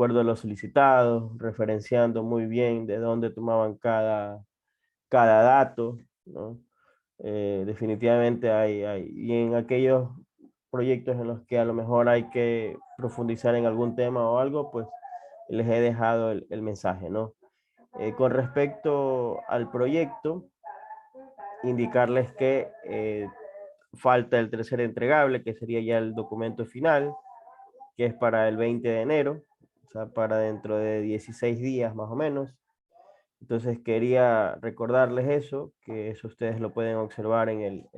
acuerdo a lo solicitado, referenciando muy bien de dónde tomaban cada dato, ¿no? Definitivamente y en aquellos proyectos en los que a lo mejor hay que profundizar en algún tema o algo, pues les he dejado el mensaje, ¿no? Con respecto al proyecto, indicarles que falta el tercer entregable, que sería ya el documento final, que es para el 20 de enero, o sea, para dentro de 16 días más o menos. Entonces quería recordarles eso, que eso ustedes lo pueden observar en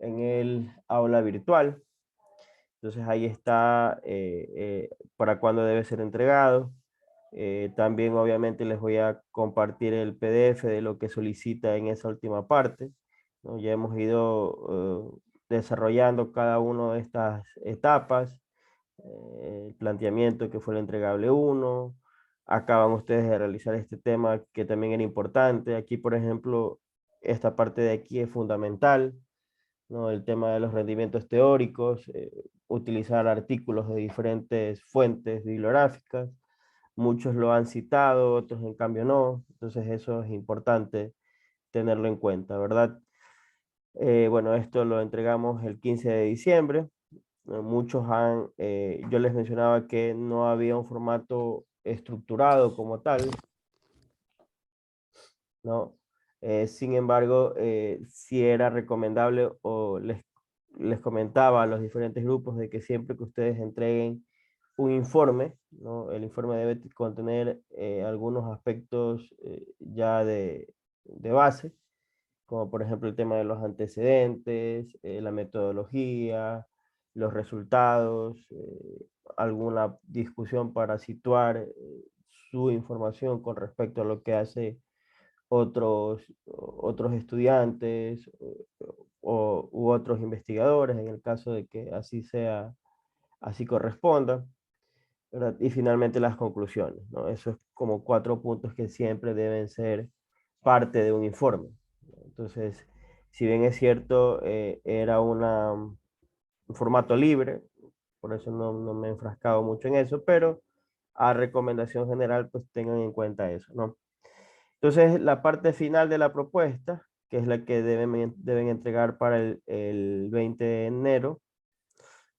el aula virtual. Entonces ahí está para cuándo debe ser entregado. También obviamente les voy a compartir el PDF de lo que solicita en esa última parte, ¿no? Ya hemos ido desarrollando cada una de estas etapas, el planteamiento que fue el entregable 1, acaban ustedes de realizar este tema que también era importante. Aquí, por ejemplo, esta parte de aquí es fundamental, ¿no? El tema de los rendimientos teóricos, utilizar artículos de diferentes fuentes bibliográficas. Muchos lo han citado, otros en cambio no. Entonces eso es importante tenerlo en cuenta, ¿verdad? Bueno, esto lo entregamos el 15 de diciembre. Yo les mencionaba que no había un formato estructurado como tal, ¿no? Sin embargo, sí era recomendable o les comentaba a los diferentes grupos de que siempre que ustedes entreguen un informe, ¿no? El informe debe contener algunos aspectos ya de base, como por ejemplo el tema de los antecedentes, la metodología, los resultados, alguna discusión para situar su información con respecto a lo que hace otros estudiantes u otros investigadores, en el caso de que así sea, así corresponda, ¿verdad? Y finalmente las conclusiones, ¿no? Eso es como 4 puntos que siempre deben ser parte de un informe. Entonces, si bien es cierto, era un formato libre, por eso no me he enfrascado mucho en eso, pero a recomendación general, pues tengan en cuenta eso, ¿no? Entonces, la parte final de la propuesta, que es la que deben entregar para el 20 de enero,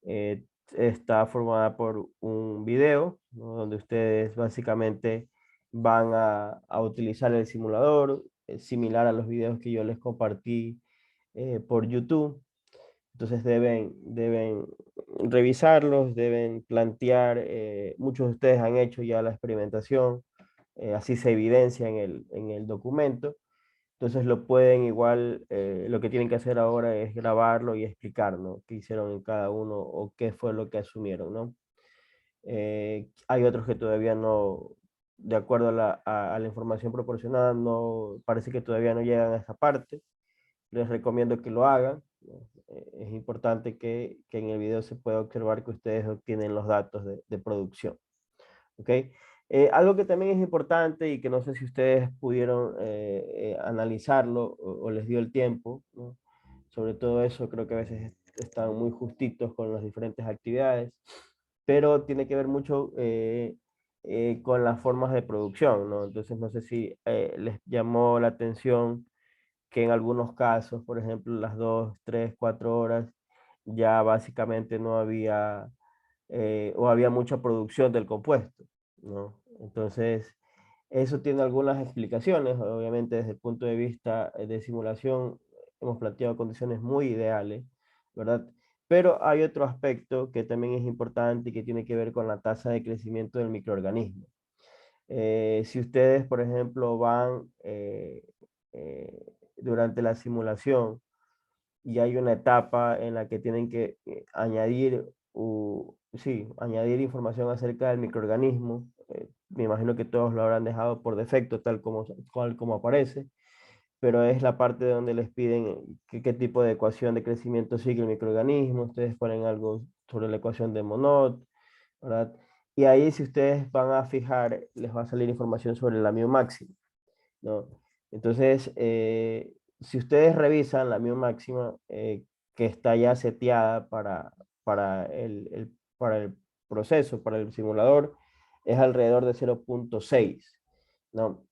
eh, está formada por un video, ¿no? Donde ustedes básicamente van a utilizar el simulador, similar a los videos que yo les compartí por YouTube. Entonces deben revisarlos, deben plantear, muchos de ustedes han hecho ya la experimentación, así se evidencia en el documento. Entonces lo pueden igual, lo que tienen que hacer ahora es grabarlo y explicar, ¿no? Qué hicieron en cada uno o qué fue lo que asumieron, ¿no? Hay otros que todavía no, de acuerdo a la información proporcionada, no, parece que todavía no llegan a esa parte. Les recomiendo que lo hagan, ¿no? Es importante que en el video se pueda observar que ustedes obtienen los datos de producción. ¿Ok? Algo que también es importante y que no sé si ustedes pudieron analizarlo o les dio el tiempo, ¿no? Sobre todo eso, creo que a veces están muy justitos con las diferentes actividades, pero tiene que ver mucho con las formas de producción, ¿no? Entonces, no sé si les llamó la atención que en algunos casos, por ejemplo, las 2, 3, 4 horas, ya básicamente no había o había mucha producción del compuesto, ¿no? Entonces, eso tiene algunas explicaciones, obviamente desde el punto de vista de simulación hemos planteado condiciones muy ideales, ¿verdad? Pero hay otro aspecto que también es importante y que tiene que ver con la tasa de crecimiento del microorganismo. Si ustedes, por ejemplo, van eh, durante la simulación y hay una etapa en la que tienen que añadir información acerca del microorganismo. Me imagino que todos lo habrán dejado por defecto, tal como aparece, pero es la parte donde les piden qué tipo de ecuación de crecimiento sigue el microorganismo. Ustedes ponen algo sobre la ecuación de Monod, ¿verdad? Y ahí si ustedes van a fijar, les va a salir información sobre la mu máxima, ¿no? Entonces, si ustedes revisan la mu máxima, que está ya seteada para proceso para el simulador es alrededor de 0.6, ¿no?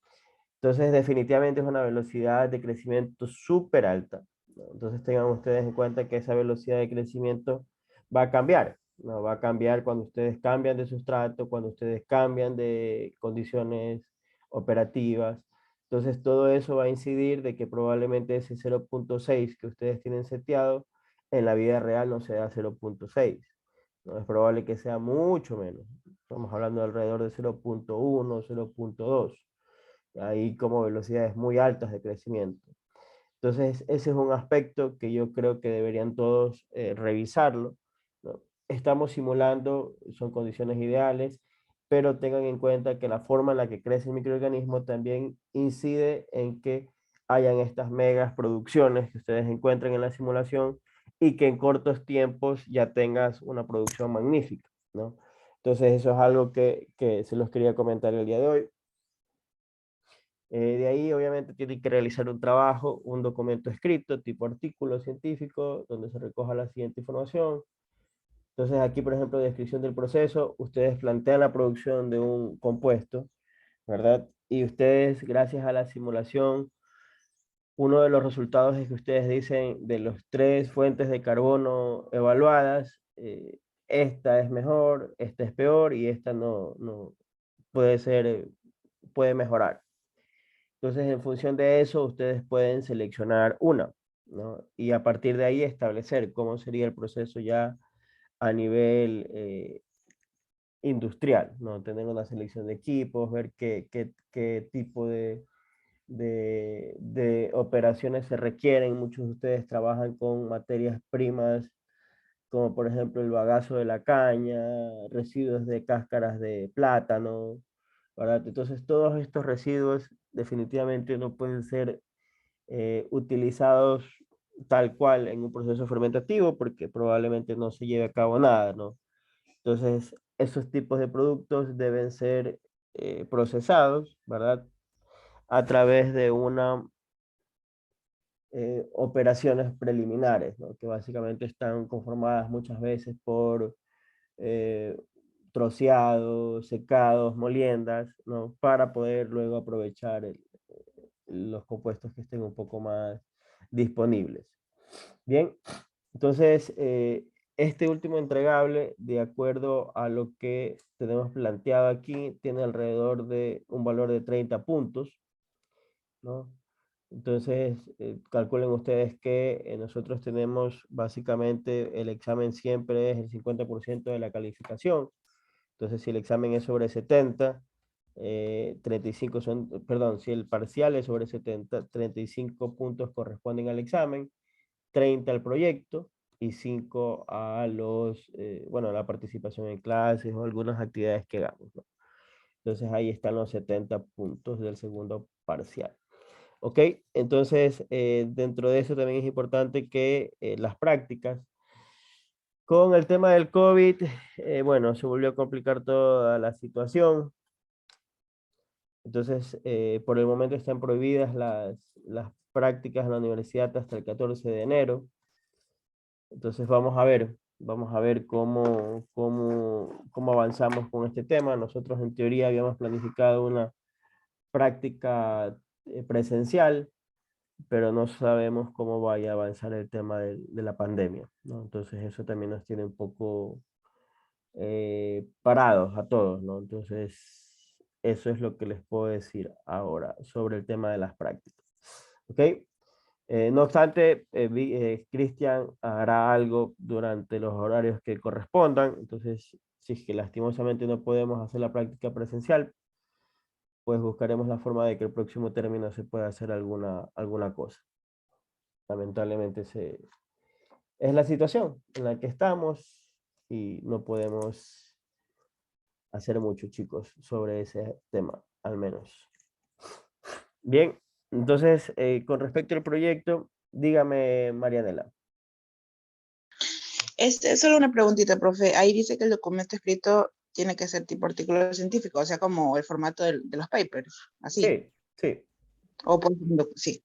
Entonces, definitivamente es una velocidad de crecimiento súper alta, ¿no? Entonces, tengan ustedes en cuenta que esa velocidad de crecimiento va a cambiar, ¿no? Va a cambiar cuando ustedes cambian de sustrato, cuando ustedes cambian de condiciones operativas. Entonces, todo eso va a incidir de que probablemente ese 0.6 que ustedes tienen seteado en la vida real no sea 0.6, ¿no? Es probable que sea mucho menos. Estamos hablando de alrededor de 0.1, 0.2. Ahí como velocidades muy altas de crecimiento. Entonces, ese es un aspecto que yo creo que deberían todos revisarlo, ¿no? Estamos simulando, son condiciones ideales, pero tengan en cuenta que la forma en la que crece el microorganismo también incide en que hayan estas megas producciones que ustedes encuentran en la simulación y que en cortos tiempos ya tengas una producción magnífica, ¿no? Entonces, eso es algo que se los quería comentar el día de hoy. De ahí, obviamente, tienen que realizar un trabajo, un documento escrito, tipo artículo científico, donde se recoja la siguiente información. Entonces, aquí, por ejemplo, descripción del proceso, ustedes plantean la producción de un compuesto, ¿verdad? Y ustedes, gracias a la simulación, uno de los resultados es que ustedes dicen de los 3 fuentes de carbono evaluadas, esta es mejor, esta es peor y esta no puede ser, puede mejorar. Entonces, en función de eso, ustedes pueden seleccionar una, ¿no? Y a partir de ahí establecer cómo sería el proceso ya a nivel industrial, ¿no? Tener una selección de equipos, ver qué tipo de operaciones se requieren. Muchos de ustedes trabajan con materias primas, como por ejemplo el bagazo de la caña, residuos de cáscaras de plátano, ¿verdad? Entonces, todos estos residuos definitivamente no pueden ser utilizados tal cual en un proceso fermentativo porque probablemente no se lleve a cabo nada, ¿no? Entonces, esos tipos de productos deben ser procesados, ¿verdad? A través de una operaciones preliminares, ¿no? Que básicamente están conformadas muchas veces por eh, troceados, secados, moliendas, ¿no? Para poder luego aprovechar los compuestos que estén un poco más disponibles. Bien, entonces, este último entregable, de acuerdo a lo que tenemos planteado aquí, tiene alrededor de un valor de 30 puntos, ¿no? Entonces, calculen ustedes que nosotros tenemos básicamente el examen siempre es el 50% de la calificación. Entonces, si el examen es sobre 70, 35 son, perdón, si el parcial es sobre 70, 35 puntos corresponden al examen, 30 al proyecto y 5 a los, bueno, a la participación en clases o algunas actividades que hagamos, ¿no? Entonces ahí están los 70 puntos del segundo parcial. ¿Ok? Entonces, dentro de eso también es importante que las prácticas, con el tema del COVID, bueno, se volvió a complicar toda la situación. Entonces, por el momento están prohibidas las prácticas en la universidad hasta el 14 de enero. Entonces vamos a ver cómo avanzamos con este tema. Nosotros en teoría habíamos planificado una práctica presencial, pero no sabemos cómo vaya a avanzar el tema de la pandemia, ¿no? Entonces eso también nos tiene un poco parados a todos, ¿no? Entonces eso es lo que les puedo decir ahora sobre el tema de las prácticas. ¿Ok? No obstante, Cristian hará algo durante los horarios que correspondan. Entonces, si es que lastimosamente no podemos hacer la práctica presencial, pues buscaremos la forma de que el próximo término se pueda hacer alguna cosa. Lamentablemente es la situación en la que estamos y no podemos hacer mucho, chicos, sobre ese tema, al menos. Bien, entonces, con respecto al proyecto, dígame, Marianela. Es solo una preguntita, profe. Ahí dice que el documento escrito tiene que ser tipo artículo científico, o sea, como el formato de los papers, así. Sí, sí. O por sí.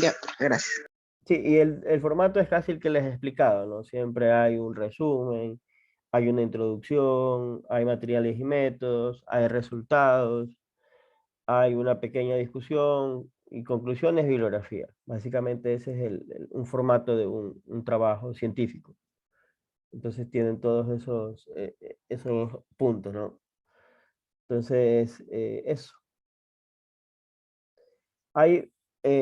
Ya, gracias. Sí, y el formato es casi el que les he explicado, ¿no? Siempre hay un resumen, hay una introducción, hay materiales y métodos, hay resultados, hay una pequeña discusión y conclusiones, bibliografía. Básicamente ese es un formato de un trabajo científico. Entonces tienen todos esos puntos, ¿no? Entonces, eso. Hay,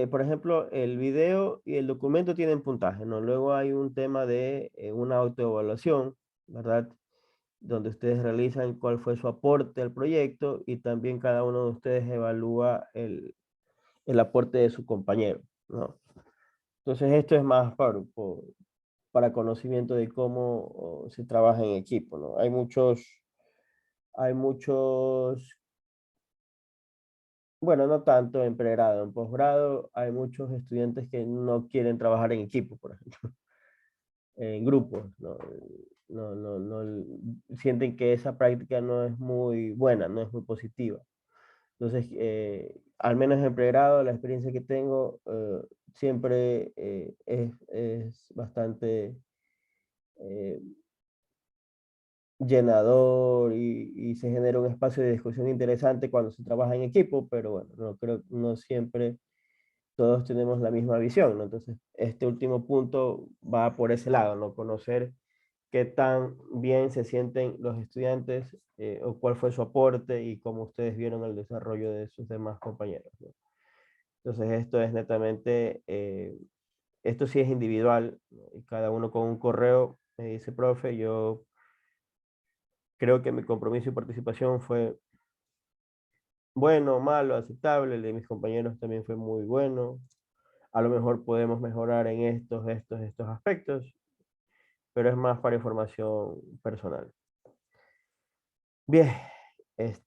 por ejemplo, el video y el documento tienen puntaje, ¿no? Luego hay un tema de una autoevaluación, ¿verdad? Donde ustedes realizan cuál fue su aporte al proyecto y también cada uno de ustedes evalúa el aporte de su compañero, ¿no? Entonces esto es más para conocimiento de cómo se trabaja en equipo, ¿no? Hay muchos, bueno, no tanto en pregrado, en posgrado hay muchos estudiantes que no quieren trabajar en equipo, por ejemplo, en grupos, ¿no? No, sienten que esa práctica no es muy buena, no es muy positiva. Entonces, al menos en pregrado, la experiencia que tengo siempre es bastante eh, llenador y se genera un espacio de discusión interesante cuando se trabaja en equipo, pero bueno, no creo, no siempre todos tenemos la misma visión, ¿no? Entonces, este último punto va por ese lado, ¿no? Conocer qué tan bien se sienten los estudiantes o cuál fue su aporte y cómo ustedes vieron el desarrollo de sus demás compañeros, ¿no? Entonces, esto es netamente, esto sí es individual, ¿no? Y cada uno con un correo me dice, profe, yo creo que mi compromiso y participación fue bueno, malo, aceptable, el de mis compañeros también fue muy bueno. A lo mejor podemos mejorar en estos aspectos, pero es más para información personal. Bien,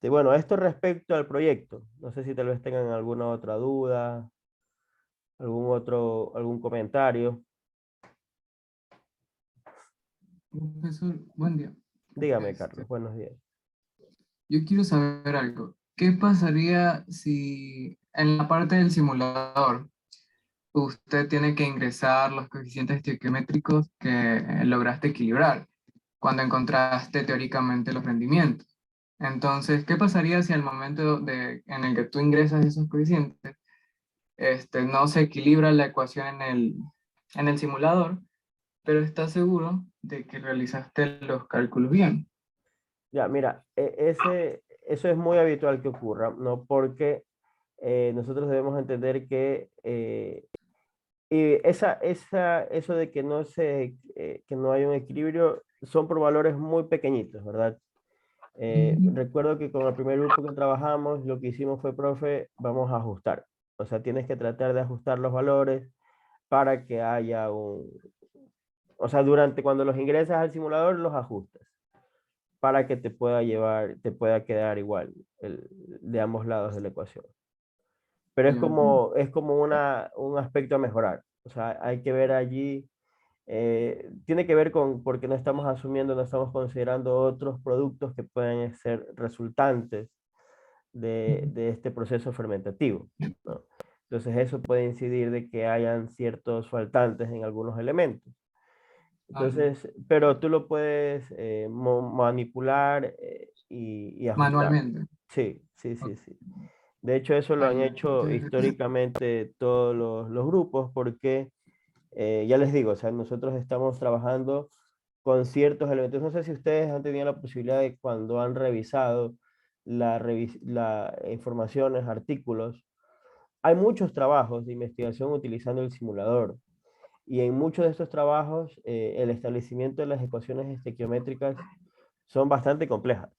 bueno, esto respecto al proyecto. No sé si tal vez tengan alguna otra duda, algún comentario. Profesor, buen día. Dígame, Este, Carlos, buenos días. yo quiero saber algo. ¿Qué pasaría si en la parte del simulador usted tiene que ingresar los coeficientes estequiométricos que lograste equilibrar cuando encontraste teóricamente los rendimientos? Entonces, ¿qué pasaría si al momento en el que tú ingresas esos coeficientes, no se equilibra la ecuación en el simulador, pero estás seguro de que realizaste los cálculos bien? Ya, mira, eso es muy habitual que ocurra, ¿no? Porque nosotros debemos entender que y eso de que que no hay un equilibrio son por valores muy pequeñitos, ¿verdad? Ujú. Recuerdo que con el primer grupo que trabajamos, lo que hicimos fue, profe, vamos a ajustar. O sea, tienes que tratar de ajustar los valores para que haya o sea, cuando los ingresas al simulador, los ajustas para que te pueda quedar igual de ambos lados de la ecuación. Pero Ya. es como un aspecto a mejorar. O sea, hay que ver allí, tiene que ver con, porque no estamos asumiendo, no estamos considerando otros productos que pueden ser resultantes de este proceso fermentativo, ¿no? Entonces eso puede incidir de que hayan ciertos faltantes en algunos elementos. Ah, Entonces, pero tú lo puedes manipular y ajustar. manualmente. Sí, sí, sí, Ok. sí. De hecho, eso lo Ah, han ya. hecho históricamente todos los grupos porque, ya les digo, o sea, nosotros estamos trabajando con ciertos elementos. No sé si ustedes han tenido la posibilidad de cuando han revisado la informaciones, artículos. Hay muchos trabajos de investigación utilizando el simulador. Y en muchos de estos trabajos, el establecimiento de las ecuaciones estequiométricas son bastante complejas.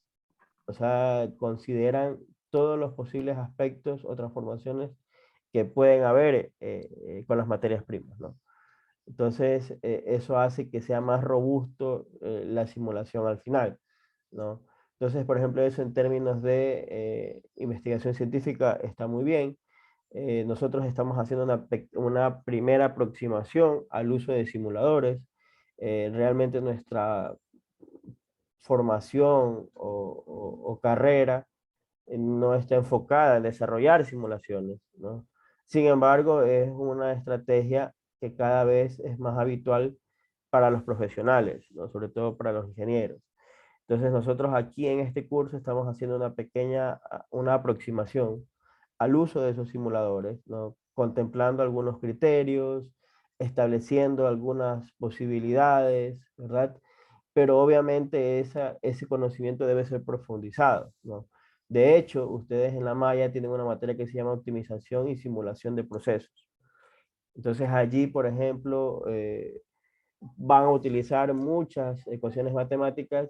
O sea, consideran todos los posibles aspectos o transformaciones que pueden haber con las materias primas, ¿no? Entonces, eso hace que sea más robusto la simulación al final, ¿no? Entonces, por ejemplo, eso en términos de investigación científica está muy bien. Nosotros estamos haciendo una primera aproximación al uso de simuladores. Realmente nuestra formación o carrera no está enfocada en desarrollar simulaciones, ¿no? Sin embargo, es una estrategia que cada vez es más habitual para los profesionales, ¿no? Sobre todo para los ingenieros. Entonces nosotros aquí en este curso estamos haciendo una aproximación al uso de esos simuladores, ¿no? Contemplando algunos criterios, estableciendo algunas posibilidades, ¿verdad? Pero obviamente ese conocimiento debe ser profundizado, ¿no? De hecho, ustedes en la malla tienen una materia que se llama optimización y simulación de procesos. Entonces allí, por ejemplo, van a utilizar muchas ecuaciones matemáticas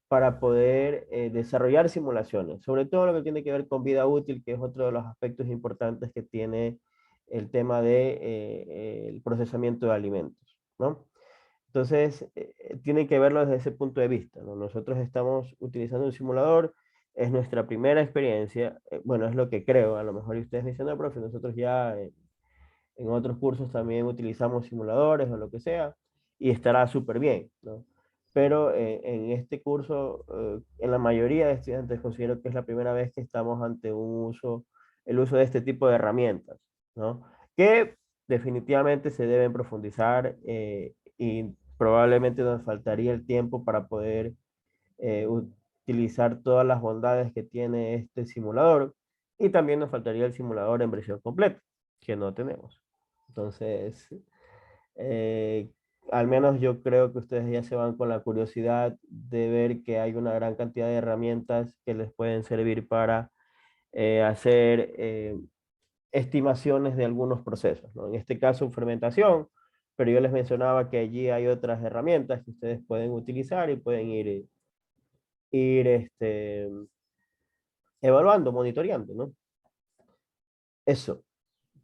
para poder desarrollar simulaciones, sobre todo lo que tiene que ver con vida útil, que es otro de los aspectos importantes que tiene el tema de el procesamiento de alimentos, ¿no? Entonces, tienen que verlo desde ese punto de vista, ¿no? Nosotros estamos utilizando un simulador, es nuestra primera experiencia, bueno, es lo que creo, a lo mejor ustedes me dicen, no, profe, nosotros ya en otros cursos también utilizamos simuladores o lo que sea, y estará súper bien, ¿no? Pero en este curso, en la mayoría de estudiantes considero que es la primera vez que estamos ante el uso de este tipo de herramientas, ¿no? Que definitivamente se deben profundizar y probablemente nos faltaría el tiempo para poder utilizar todas las bondades que tiene este simulador y también nos faltaría el simulador en versión completa, que no tenemos. Entonces, eh, al menos yo creo que ustedes ya se van con la curiosidad de ver que hay una gran cantidad de herramientas que les pueden servir para hacer estimaciones de algunos procesos, ¿no? En este caso, fermentación, pero yo les mencionaba que allí hay otras herramientas que ustedes pueden utilizar y pueden ir evaluando, monitoreando, ¿no? Eso.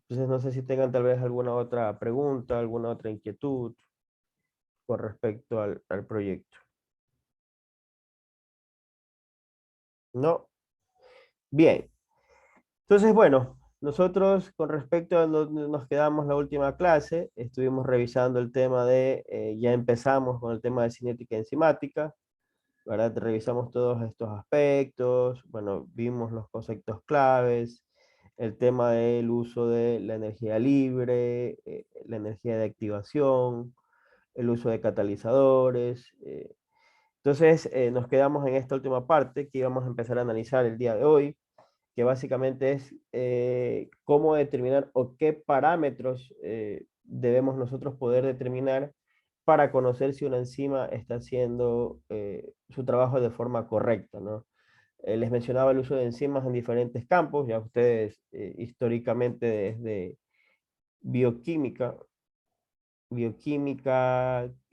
Entonces, no sé si tengan tal vez alguna otra pregunta, alguna otra inquietud con respecto al proyecto. ¿No? Bien. Entonces, bueno, nosotros con respecto a donde nos quedamos la última clase, estuvimos revisando el tema ya empezamos con el tema de cinética enzimática, ¿verdad? Revisamos todos estos aspectos, bueno, vimos los conceptos claves, el tema del uso de la energía libre, la energía de activación, el uso de catalizadores. Entonces, nos quedamos en esta última parte que íbamos a empezar a analizar el día de hoy, que básicamente es cómo determinar o qué parámetros debemos nosotros poder determinar para conocer si una enzima está haciendo su trabajo de forma correcta, ¿no? Les mencionaba el uso de enzimas en diferentes campos, ya ustedes históricamente desde bioquímica,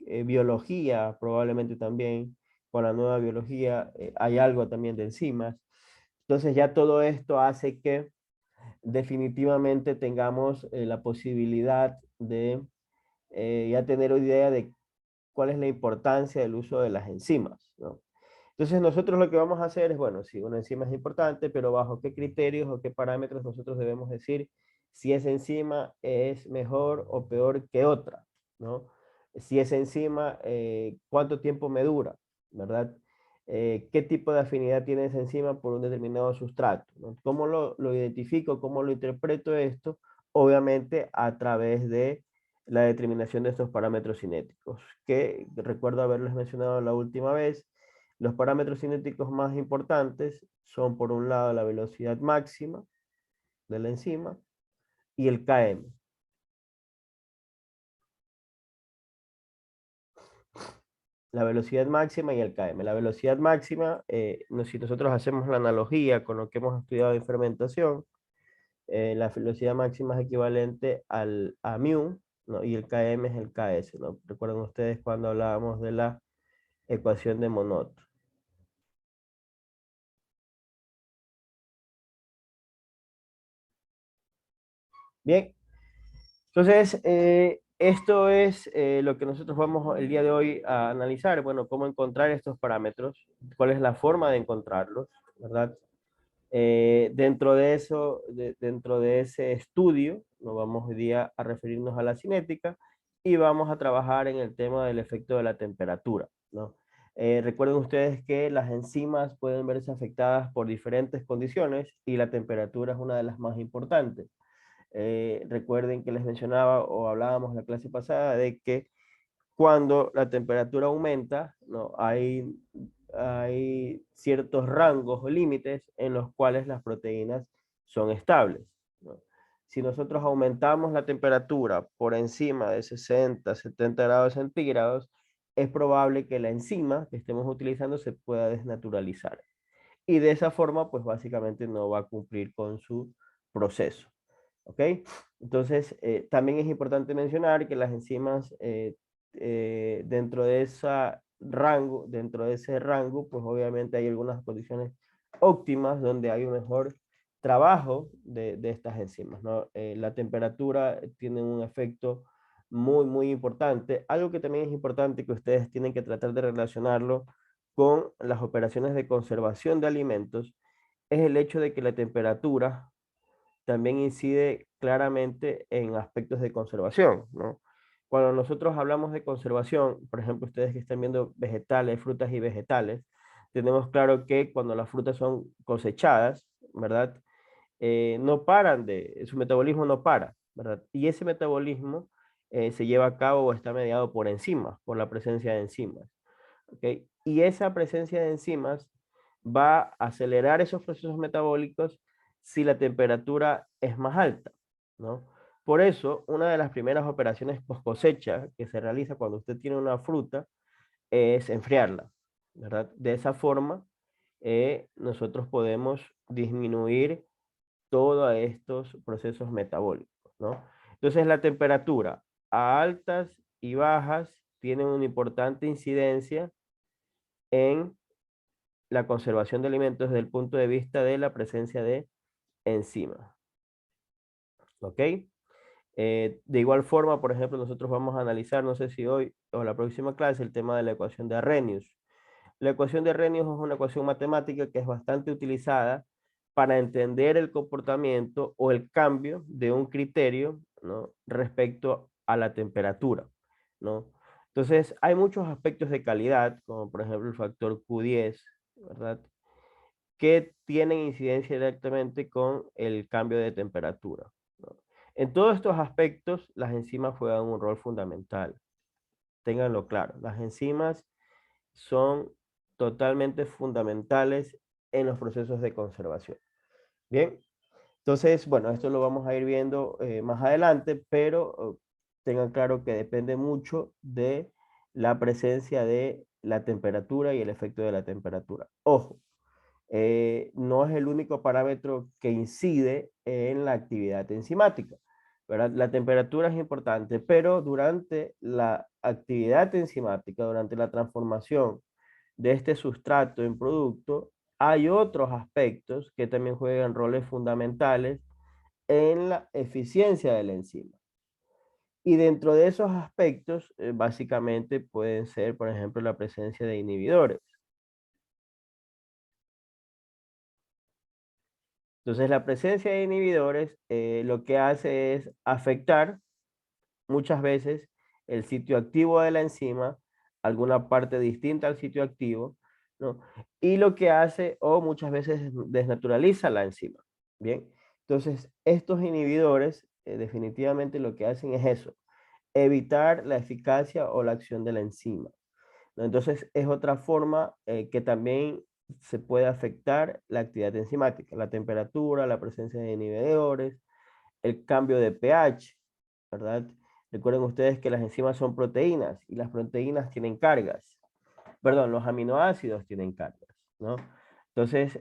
biología, probablemente también con la nueva biología hay algo también de enzimas. Entonces ya todo esto hace que definitivamente tengamos la posibilidad de ya tener idea de cuál es la importancia del uso de las enzimas, ¿no? Entonces nosotros lo que vamos a hacer es, bueno, si una enzima es importante, pero bajo qué criterios o qué parámetros nosotros debemos decir si esa enzima es mejor o peor que otra, ¿no? Si esa enzima, cuánto tiempo me dura, ¿verdad? Qué tipo de afinidad tiene esa enzima por un determinado sustrato, ¿no? ¿Cómo lo identifico, cómo lo interpreto esto? Obviamente a través de la determinación de estos parámetros cinéticos, que recuerdo haberles mencionado la última vez. Los parámetros cinéticos más importantes son, por un lado, la velocidad máxima de la enzima y el Km. La velocidad máxima y el Km. La velocidad máxima, si nosotros hacemos la analogía con lo que hemos estudiado en fermentación, la velocidad máxima es equivalente a mu, ¿no? Y el Km es el Ks, ¿no? Recuerdan ustedes cuando hablábamos de la ecuación de Monod. Bien, entonces esto es lo que nosotros vamos el día de hoy a analizar. Bueno, cómo encontrar estos parámetros, cuál es la forma de encontrarlos, ¿verdad? Dentro de eso, dentro de ese estudio, nos vamos hoy día a referirnos a la cinética y vamos a trabajar en el tema del efecto de la temperatura, ¿no? Recuerden ustedes que las enzimas pueden verse afectadas por diferentes condiciones y la temperatura es una de las más importantes. Recuerden que les mencionaba o hablábamos en la clase pasada de que cuando la temperatura aumenta, ¿no? Hay hay ciertos rangos o límites en los cuales las proteínas son estables, ¿no? Si nosotros aumentamos la temperatura por encima de 60, 70 grados centígrados, es probable que la enzima que estemos utilizando se pueda desnaturalizar. Y de esa forma, pues básicamente no va a cumplir con su proceso. ¿Ok? Entonces, también es importante mencionar que las enzimas dentro de ese rango, pues obviamente hay algunas condiciones óptimas donde hay un mejor trabajo de estas enzimas, ¿no? La temperatura tiene un efecto muy, muy importante. Algo que también es importante que ustedes tienen que tratar de relacionarlo con las operaciones de conservación de alimentos es el hecho de que la temperatura también incide claramente en aspectos de conservación, ¿no? Cuando nosotros hablamos de conservación, por ejemplo, ustedes que están viendo vegetales, frutas y vegetales, tenemos claro que cuando las frutas son cosechadas, ¿verdad? No paran su metabolismo no para, ¿verdad? Y ese metabolismo se lleva a cabo o está mediado por enzimas, por la presencia de enzimas, ¿ok? Y esa presencia de enzimas va a acelerar esos procesos metabólicos si la temperatura es más alta, ¿no? Por eso, una de las primeras operaciones post cosecha que se realiza cuando usted tiene una fruta es enfriarla, ¿verdad? De esa forma, nosotros podemos disminuir todos estos procesos metabólicos, ¿no? Entonces, la temperatura a altas y bajas tienen una importante incidencia en la conservación de alimentos desde el punto de vista de la presencia de enzimas. ¿Ok? De igual forma, por ejemplo, nosotros vamos a analizar, no sé si hoy o la próxima clase, el tema de la ecuación de Arrhenius. La ecuación de Arrhenius es una ecuación matemática que es bastante utilizada para entender el comportamiento o el cambio de un criterio, ¿no? Respecto a la temperatura, ¿no? Entonces, hay muchos aspectos de calidad, como por ejemplo el factor Q10, ¿verdad? Que tienen incidencia directamente con el cambio de temperatura, ¿no? En todos estos aspectos, las enzimas juegan un rol fundamental. Ténganlo claro, las enzimas son totalmente fundamentales en los procesos de conservación. Bien, entonces, bueno, esto lo vamos a ir viendo más adelante, pero tengan claro que depende mucho de la presencia de la temperatura y el efecto de la temperatura. Ojo, no es el único parámetro que incide en la actividad enzimática, ¿verdad? La temperatura es importante, pero durante la actividad enzimática, durante la transformación de este sustrato en producto, hay otros aspectos que también juegan roles fundamentales en la eficiencia de la enzima. Y dentro de esos aspectos, básicamente pueden ser, por ejemplo, la presencia de inhibidores. Entonces, la presencia de inhibidores lo que hace es afectar muchas veces el sitio activo de la enzima, alguna parte distinta al sitio activo, ¿no? Y lo que hace, o muchas veces desnaturaliza la enzima. Bien, entonces estos inhibidores definitivamente lo que hacen es eso, evitar la eficacia o la acción de la enzima, ¿no? Entonces es otra forma que también se puede afectar la actividad enzimática, la temperatura, la presencia de inhibidores, el cambio de pH, ¿verdad? Recuerden ustedes que las enzimas son proteínas y las proteínas tienen cargas. Perdón, los aminoácidos tienen cargas, ¿no? Entonces,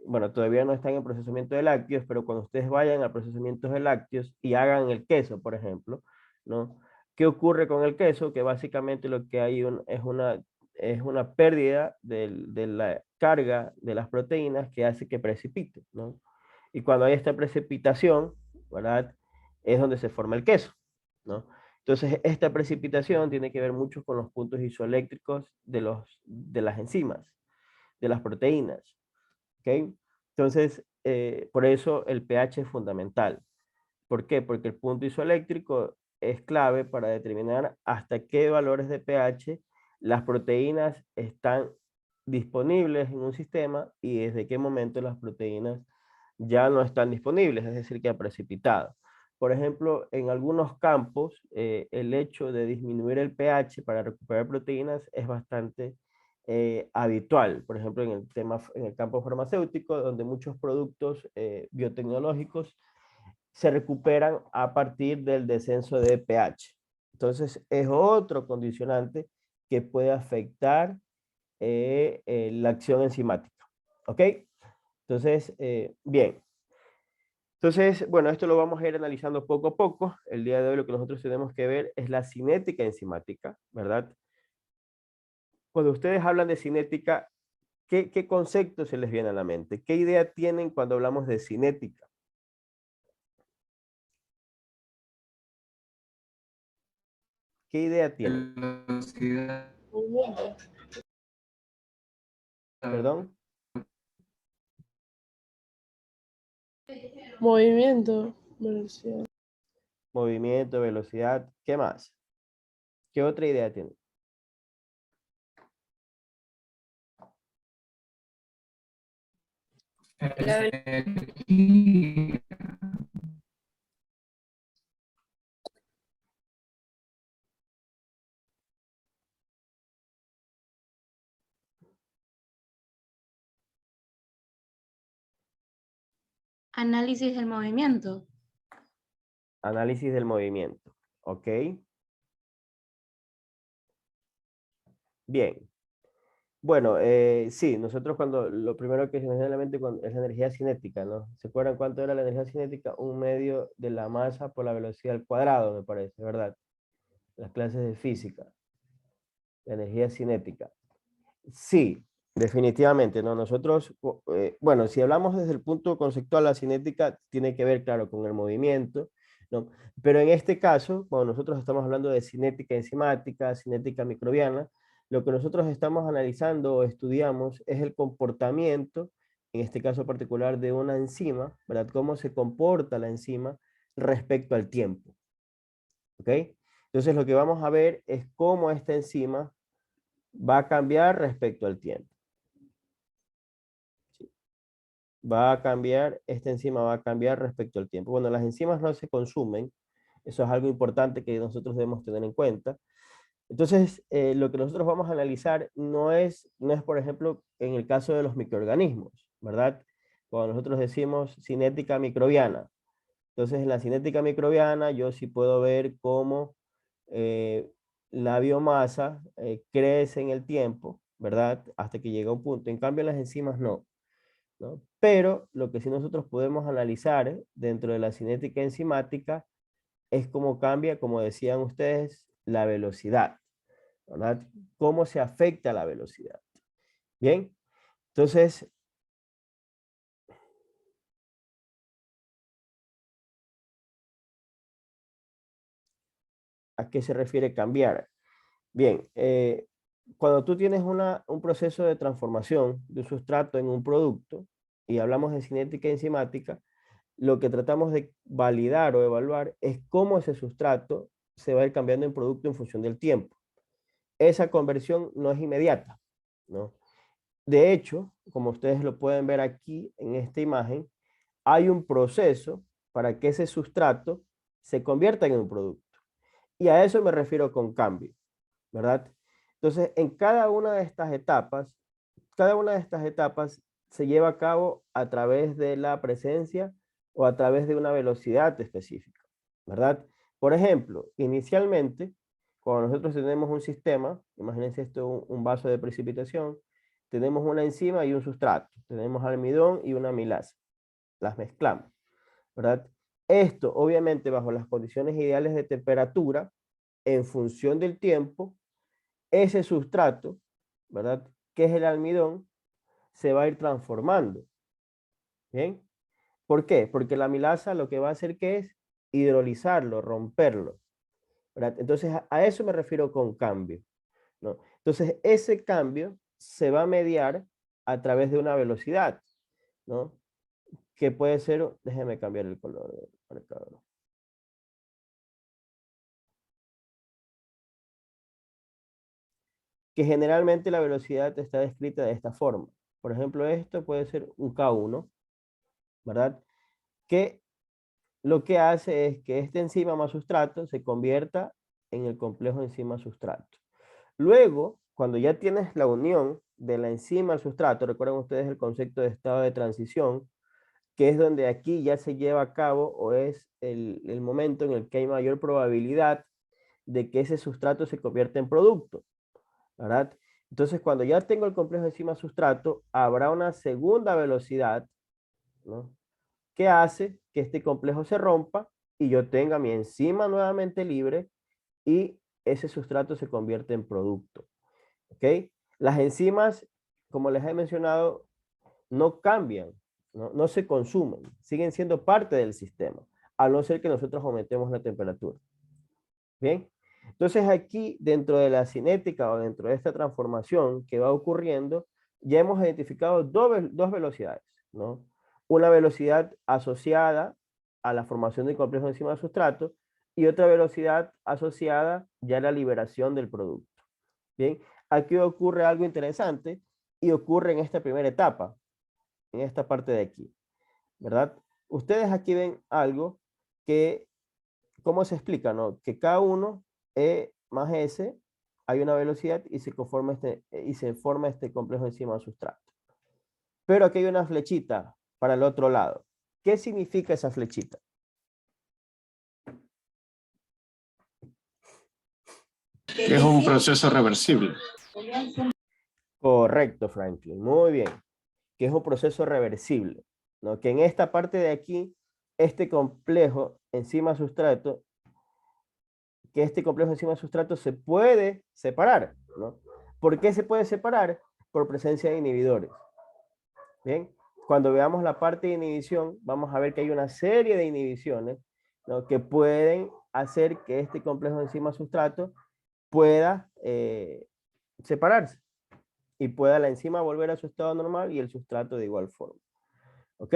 bueno, todavía no están en procesamiento de lácteos, pero cuando ustedes vayan al procesamiento de lácteos y hagan el queso, por ejemplo, ¿no? ¿Qué ocurre con el queso? Que básicamente lo que hay es una pérdida de la carga de las proteínas que hace que precipite, ¿no? Y cuando hay esta precipitación, ¿verdad? Es donde se forma el queso, ¿no? Entonces, esta precipitación tiene que ver mucho con los puntos isoeléctricos de las enzimas, de las proteínas, ¿ok? Entonces, por eso el pH es fundamental. ¿Por qué? Porque el punto isoeléctrico es clave para determinar hasta qué valores de pH las proteínas están disponibles en un sistema y desde qué momento las proteínas ya no están disponibles, es decir, que ha precipitado. Por ejemplo, en algunos campos, el hecho de disminuir el pH para recuperar proteínas es bastante habitual, por ejemplo, en el campo farmacéutico, donde muchos productos biotecnológicos se recuperan a partir del descenso de pH. Entonces, es otro condicionante que puede afectar la acción enzimática. ¿Ok? Entonces, bien. Entonces, bueno, esto lo vamos a ir analizando poco a poco. El día de hoy lo que nosotros tenemos que ver es la cinética enzimática, ¿verdad? Cuando ustedes hablan de cinética, ¿qué concepto se les viene a la mente? ¿Qué idea tienen cuando hablamos de cinética? ¿Qué idea tienen? Velocidad. Movimiento. ¿Perdón? Movimiento. Velocidad. Movimiento, velocidad, ¿qué más? ¿Qué otra idea tienen? La Energía. Análisis del movimiento. Análisis del movimiento, ¿ok? Bien. Bueno, sí, nosotros lo primero que se nos viene a la mente es la energía cinética, ¿no? ¿Se acuerdan cuánto era la energía cinética? 1/2 de la masa por la velocidad al cuadrado, me parece, ¿verdad? Las clases de física, la energía cinética. Sí, definitivamente, ¿no? Nosotros, bueno, si hablamos desde el punto conceptual, la cinética tiene que ver, claro, con el movimiento, ¿no? Pero en este caso, cuando nosotros estamos hablando de cinética enzimática, cinética microbiana, lo que nosotros estamos analizando o estudiamos es el comportamiento, en este caso particular, de una enzima, ¿verdad? Cómo se comporta la enzima respecto al tiempo, ¿ok? Entonces lo que vamos a ver es cómo esta enzima va a cambiar respecto al tiempo. Va a cambiar, esta enzima va a cambiar respecto al tiempo. Bueno, las enzimas no se consumen, eso es algo importante que nosotros debemos tener en cuenta. Entonces, lo que nosotros vamos a analizar no es, por ejemplo, en el caso de los microorganismos, ¿verdad? Cuando nosotros decimos cinética microbiana. Entonces, en la cinética microbiana yo sí puedo ver cómo la biomasa crece en el tiempo, ¿verdad? Hasta que llega a un punto. En cambio, las enzimas no, ¿no? Pero lo que sí nosotros podemos analizar dentro de la cinética enzimática es cómo cambia, como decían ustedes, la velocidad, ¿verdad? Cómo se afecta la velocidad. Bien, entonces, ¿a qué se refiere cambiar? Bien, cuando tú tienes un proceso de transformación de un sustrato en un producto, y hablamos de cinética enzimática, lo que tratamos de validar o evaluar es cómo ese sustrato se va a ir cambiando en producto en función del tiempo. Esa conversión no es inmediata, ¿no? De hecho, como ustedes lo pueden ver aquí en esta imagen, hay un proceso para que ese sustrato se convierta en un producto. Y a eso me refiero con cambio, ¿verdad? Entonces, en cada una de estas etapas se lleva a cabo a través de la presencia o a través de una velocidad específica, ¿verdad? Por ejemplo, inicialmente, cuando nosotros tenemos un sistema, imagínense esto, un vaso de precipitación, tenemos una enzima y un sustrato, tenemos almidón y una amilasa, las mezclamos, ¿verdad? Esto, obviamente, bajo las condiciones ideales de temperatura, en función del tiempo, ese sustrato, ¿verdad? Que es el almidón, se va a ir transformando. ¿Bien? ¿Por qué? Porque la amilasa lo que va a hacer que es hidrolizarlo, romperlo, ¿verdad? Entonces a eso me refiero con cambio, ¿no? Entonces ese cambio se va a mediar a través de una velocidad, ¿no? Que puede ser, déjeme cambiar el color del marcador. Que generalmente la velocidad está descrita de esta forma. Por ejemplo, esto puede ser un K1, ¿verdad? Que lo que hace es que este enzima más sustrato se convierta en el complejo enzima sustrato. Luego cuando ya tienes la unión de la enzima al sustrato, recuerden ustedes el concepto de estado de transición, que es donde aquí ya se lleva a cabo o es el momento en el que hay mayor probabilidad de que ese sustrato se convierta en producto, ¿verdad? Entonces, cuando ya tengo el complejo enzima-sustrato, habrá una segunda velocidad, ¿no?, que hace que este complejo se rompa y yo tenga mi enzima nuevamente libre y ese sustrato se convierte en producto. ¿Ok? Las enzimas, como les he mencionado, no cambian, no se consumen, siguen siendo parte del sistema, a no ser que nosotros aumentemos la temperatura. Bien, entonces aquí dentro de la cinética o dentro de esta transformación que va ocurriendo, ya hemos identificado dos velocidades, ¿no? Una velocidad asociada a la formación del complejo enzima de sustrato y otra velocidad asociada ya a la liberación del producto. Bien, aquí ocurre algo interesante y ocurre en esta primera etapa, en esta parte de aquí, ¿verdad? Ustedes aquí ven algo que, ¿cómo se explica, no? Que cada uno, E más S, hay una velocidad y se forma este complejo enzima sustrato. Pero aquí hay una flechita para el otro lado. ¿Qué significa esa flechita? Es un proceso reversible. Correcto, Franklin. Muy bien. Que es un proceso reversible, ¿no? Que en esta parte de aquí, este complejo enzima sustrato, se puede separar, ¿no? ¿Por qué se puede separar? Por presencia de inhibidores. Bien, cuando veamos la parte de inhibición, vamos a ver que hay una serie de inhibiciones, ¿no?, que pueden hacer que este complejo enzima sustrato pueda separarse y pueda la enzima volver a su estado normal y el sustrato de igual forma. ¿Ok?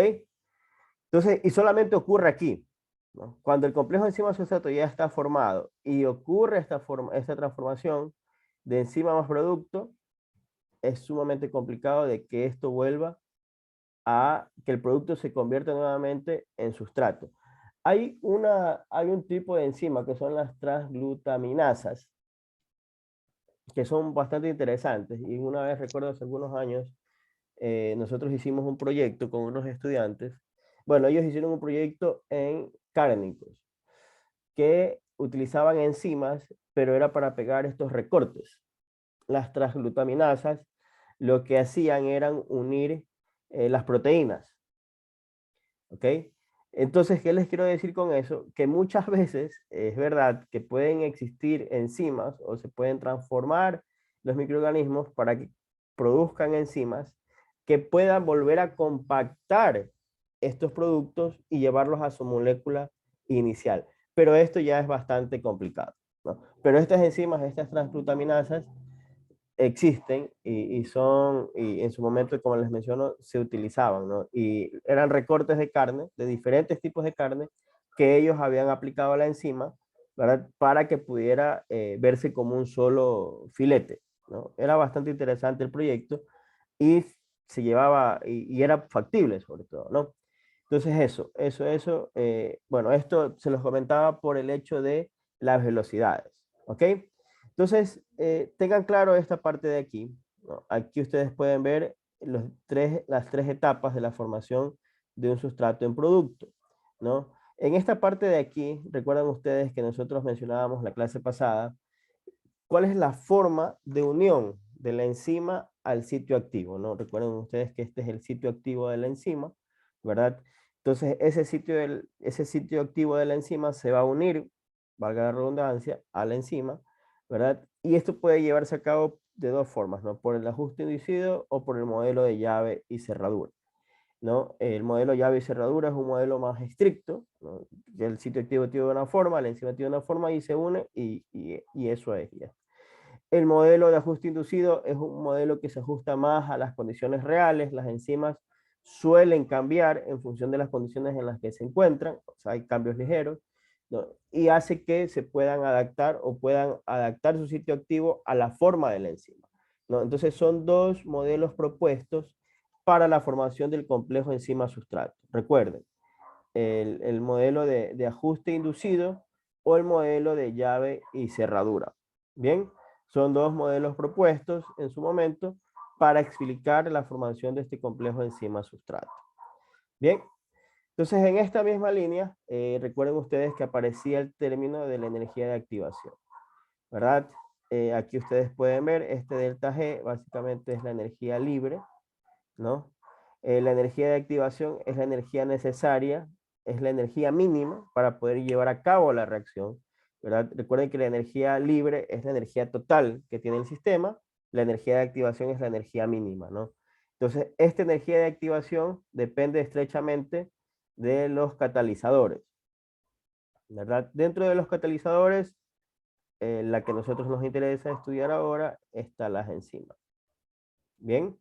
Entonces, y solamente ocurre aquí, ¿no? Cuando el complejo enzima sustrato ya está formado y ocurre esta transformación de enzima más producto, es sumamente complicado de que esto vuelva a que el producto se convierta nuevamente en sustrato. Hay un tipo de enzima que son las transglutaminasas, que son bastante interesantes. Y una vez, recuerdo hace algunos años, nosotros hicimos un proyecto con unos estudiantes. Bueno, ellos hicieron un proyecto en cárnicos que utilizaban enzimas, pero era para pegar estos recortes. Las transglutaminasas lo que hacían eran unir las proteínas. ¿Ok? Entonces, ¿qué les quiero decir con eso? Que muchas veces es verdad que pueden existir enzimas o se pueden transformar los microorganismos para que produzcan enzimas que puedan volver a compactar estos productos y llevarlos a su molécula inicial. Pero esto ya es bastante complicado, ¿no? Pero estas enzimas, estas transglutaminasas, existen y en su momento, como les menciono, se utilizaban, ¿no? Y eran recortes de carne, de diferentes tipos de carne, que ellos habían aplicado a la enzima, ¿verdad?, para que pudiera verse como un solo filete, ¿no? Era bastante interesante el proyecto y se llevaba, y era factible sobre todo, ¿no? Entonces bueno, esto se los comentaba por el hecho de las velocidades, ¿ok? Entonces, tengan claro esta parte de aquí, ¿no? Aquí ustedes pueden ver las tres etapas de la formación de un sustrato en producto, ¿no? En esta parte de aquí, recuerdan ustedes que nosotros mencionábamos la clase pasada, ¿cuál es la forma de unión de la enzima al sitio activo, ¿no? Recuerden ustedes que este es el sitio activo de la enzima, ¿verdad? Entonces, ese sitio activo de la enzima se va a unir, valga la redundancia, a la enzima, ¿verdad? Y esto puede llevarse a cabo de dos formas, ¿no? Por el ajuste inducido o por el modelo de llave y cerradura, ¿no? El modelo llave y cerradura es un modelo más estricto, ¿no? El sitio activo tiene una forma, la enzima tiene una forma y se une y eso es ya. El modelo de ajuste inducido es un modelo que se ajusta más a las condiciones reales. Las enzimas suelen cambiar en función de las condiciones en las que se encuentran, o sea, hay cambios ligeros, ¿no? Y hace que se puedan adaptar o puedan adaptar su sitio activo a la forma de la enzima, ¿no? Entonces son dos modelos propuestos para la formación del complejo enzima-sustrato. Recuerden, el modelo de ajuste inducido o el modelo de llave y cerradura. Bien, Son dos modelos propuestos en su momento para explicar la formación de este complejo enzima-sustrato. Bien, entonces en esta misma línea, recuerden ustedes que aparecía el término de la energía de activación, ¿verdad? Aquí ustedes pueden ver, este delta G básicamente es la energía libre, ¿no? La energía de activación es la energía necesaria, es la energía mínima para poder llevar a cabo la reacción, ¿verdad? Recuerden que la energía libre es la energía total que tiene el sistema, la energía de activación es la energía mínima, ¿no? Entonces, esta energía de activación depende estrechamente de los catalizadores, ¿verdad? Dentro de los catalizadores, la que a nosotros nos interesa estudiar ahora está las enzimas. ¿Bien?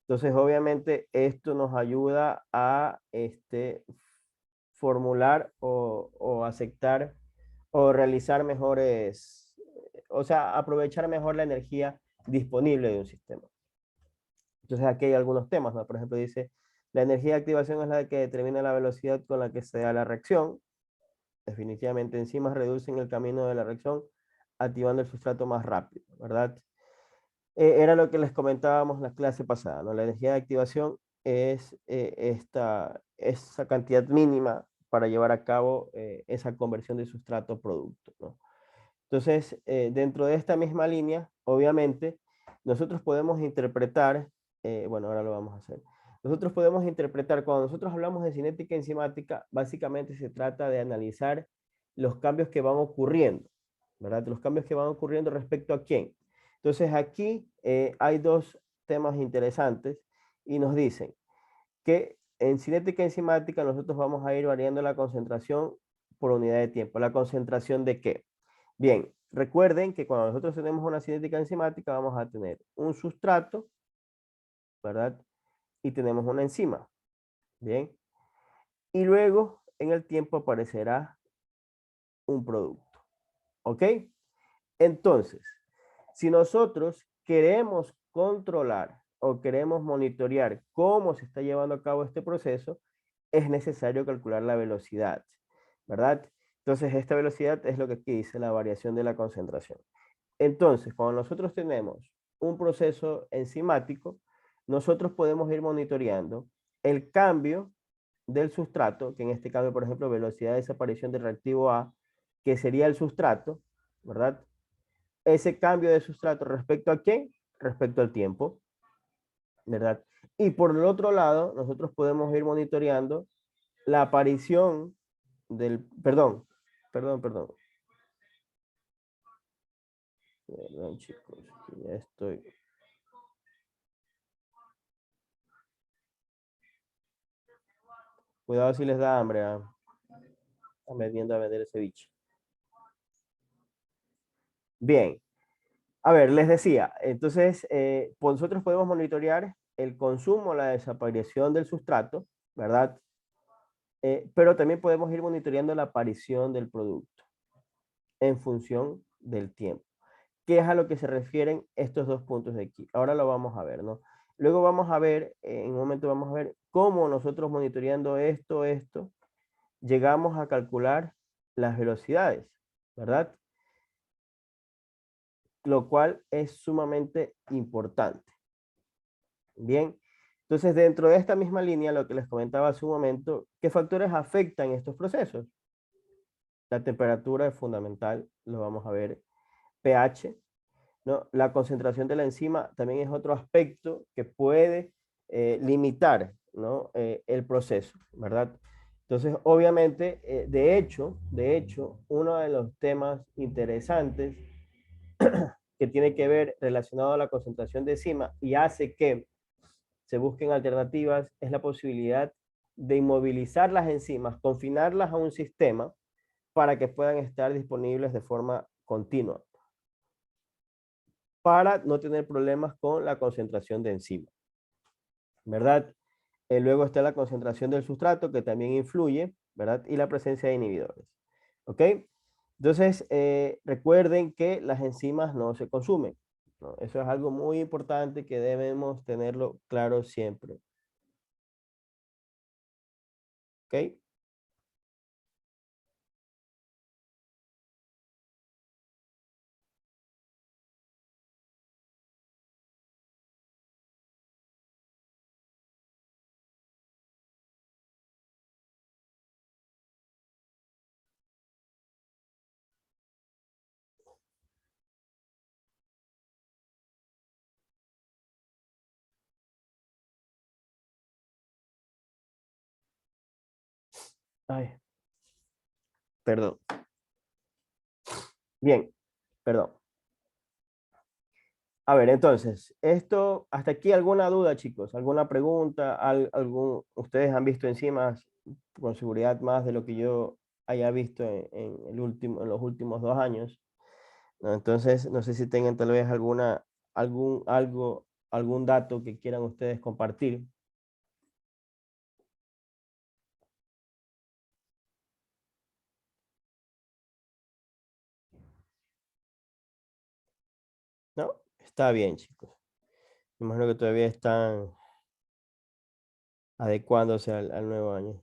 Entonces, obviamente, esto nos ayuda a formular o aceptar o realizar mejores, o sea, aprovechar mejor la energía disponible de un sistema. Entonces, aquí hay algunos temas, ¿no? Por ejemplo, dice, la energía de activación es la que determina la velocidad con la que se da la reacción. Definitivamente, enzimas reducen el camino de la reacción, activando el sustrato más rápido, ¿verdad? Era lo que les comentábamos en la clase pasada, ¿no? La energía de activación es esa cantidad mínima para llevar a cabo esa conversión de sustrato a producto, ¿no? Entonces, dentro de esta misma línea, obviamente, nosotros podemos interpretar, bueno, ahora lo vamos a hacer. Nosotros podemos interpretar, cuando nosotros hablamos de cinética enzimática, básicamente se trata de analizar los cambios que van ocurriendo, ¿verdad? Los cambios que van ocurriendo respecto a quién. Entonces, aquí hay dos temas interesantes y nos dicen que en cinética enzimática nosotros vamos a ir variando la concentración por unidad de tiempo. ¿La concentración de qué? Bien, recuerden que cuando nosotros tenemos una cinética enzimática vamos a tener un sustrato, ¿verdad? Y tenemos una enzima, ¿bien? Y luego en el tiempo aparecerá un producto, ¿ok? Entonces, si nosotros queremos controlar o queremos monitorear cómo se está llevando a cabo este proceso, es necesario calcular la velocidad, ¿verdad? Entonces, esta velocidad es lo que aquí dice la variación de la concentración. Entonces, cuando nosotros tenemos un proceso enzimático, nosotros podemos ir monitoreando el cambio del sustrato, que en este caso, por ejemplo, velocidad de desaparición del reactivo A, que sería el sustrato, ¿verdad? Ese cambio de sustrato respecto a quién? Respecto al tiempo, ¿verdad? Y por el otro lado, nosotros podemos ir monitoreando la aparición del, perdón, chicos, ya estoy. Cuidado si les da hambre, ¿eh? Están vendiendo a vender ese bicho. Bien, a ver, les decía, entonces, pues nosotros podemos monitorear el consumo, la desaparición del sustrato, ¿verdad? Pero también podemos ir monitoreando la aparición del producto en función del tiempo, que es a lo que se refieren estos dos puntos de aquí. Ahora lo vamos a ver, ¿no? Luego vamos a ver, en un momento vamos a ver cómo nosotros monitoreando esto, llegamos a calcular las velocidades, ¿verdad? Lo cual es sumamente importante. Bien, entonces dentro de esta misma línea, lo que les comentaba hace un momento, ¿qué factores afectan estos procesos? La temperatura es fundamental, lo vamos a ver. pH, ¿no? La concentración de la enzima también es otro aspecto que puede limitar, ¿no? El proceso, ¿verdad? Entonces, obviamente, de hecho, uno de los temas interesantes que tiene que ver relacionado a la concentración de enzima y hace que se busquen alternativas es la posibilidad de inmovilizar las enzimas, confinarlas a un sistema para que puedan estar disponibles de forma continua, para no tener problemas con la concentración de enzima, ¿verdad? Luego está la concentración del sustrato, que también influye, ¿verdad? Y la presencia de inhibidores, ¿ok? Entonces, recuerden que las enzimas no se consumen, ¿no? Eso es algo muy importante que debemos tenerlo claro siempre, ¿ok? Ay, perdón. Bien, perdón. A ver, entonces, esto, hasta aquí alguna duda, chicos, alguna pregunta, ustedes han visto encima con seguridad más de lo que yo haya visto en los últimos 2 años, ¿no? Entonces, no sé si tengan tal vez algún dato que quieran ustedes compartir. ¿No? Está bien, chicos. Me imagino que todavía están adecuándose al nuevo año.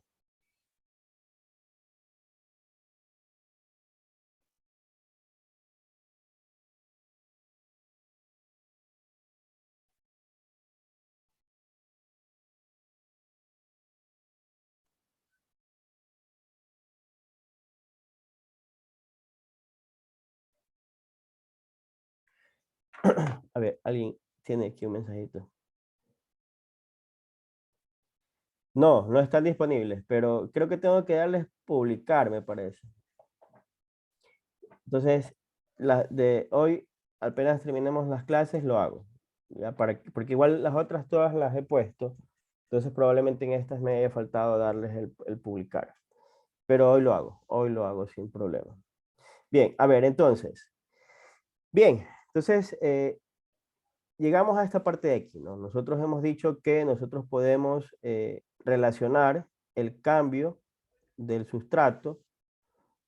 A ver, alguien tiene aquí un mensajito. No, no están disponibles, pero creo que tengo que darles publicar, me parece. Entonces, de hoy, apenas terminemos las clases, lo hago. ¿Ya? Porque igual las otras todas las he puesto. Entonces, probablemente en estas me haya faltado darles el publicar. Pero hoy lo hago sin problema. Bien, a ver, entonces. Bien, entonces, llegamos a esta parte de aquí, ¿no? Nosotros hemos dicho que nosotros podemos relacionar el cambio del sustrato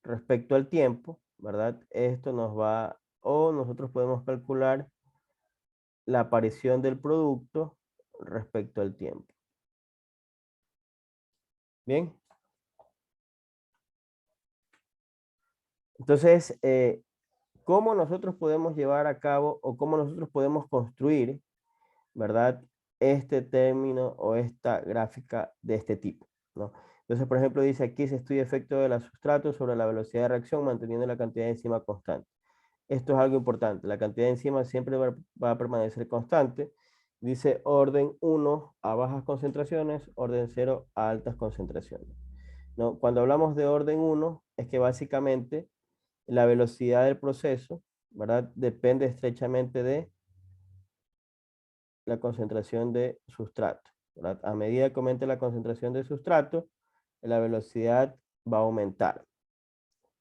respecto al tiempo, ¿verdad? Esto nos va, o nosotros podemos calcular la aparición del producto respecto al tiempo. Bien. Entonces, ¿cómo nosotros podemos llevar a cabo o cómo nosotros podemos construir, ¿verdad? Este término o esta gráfica de este tipo, ¿no? Entonces, por ejemplo, dice aquí se estudia efecto de la sustrato sobre la velocidad de reacción manteniendo la cantidad de enzima constante. Esto es algo importante. La cantidad de enzimas siempre va a permanecer constante. Dice orden 1 a bajas concentraciones, orden 0 a altas concentraciones, ¿no? Cuando hablamos de orden 1, es que básicamente la velocidad del proceso, ¿verdad? Depende estrechamente de la concentración de sustrato, ¿verdad? A medida que aumente la concentración de sustrato, la velocidad va a aumentar.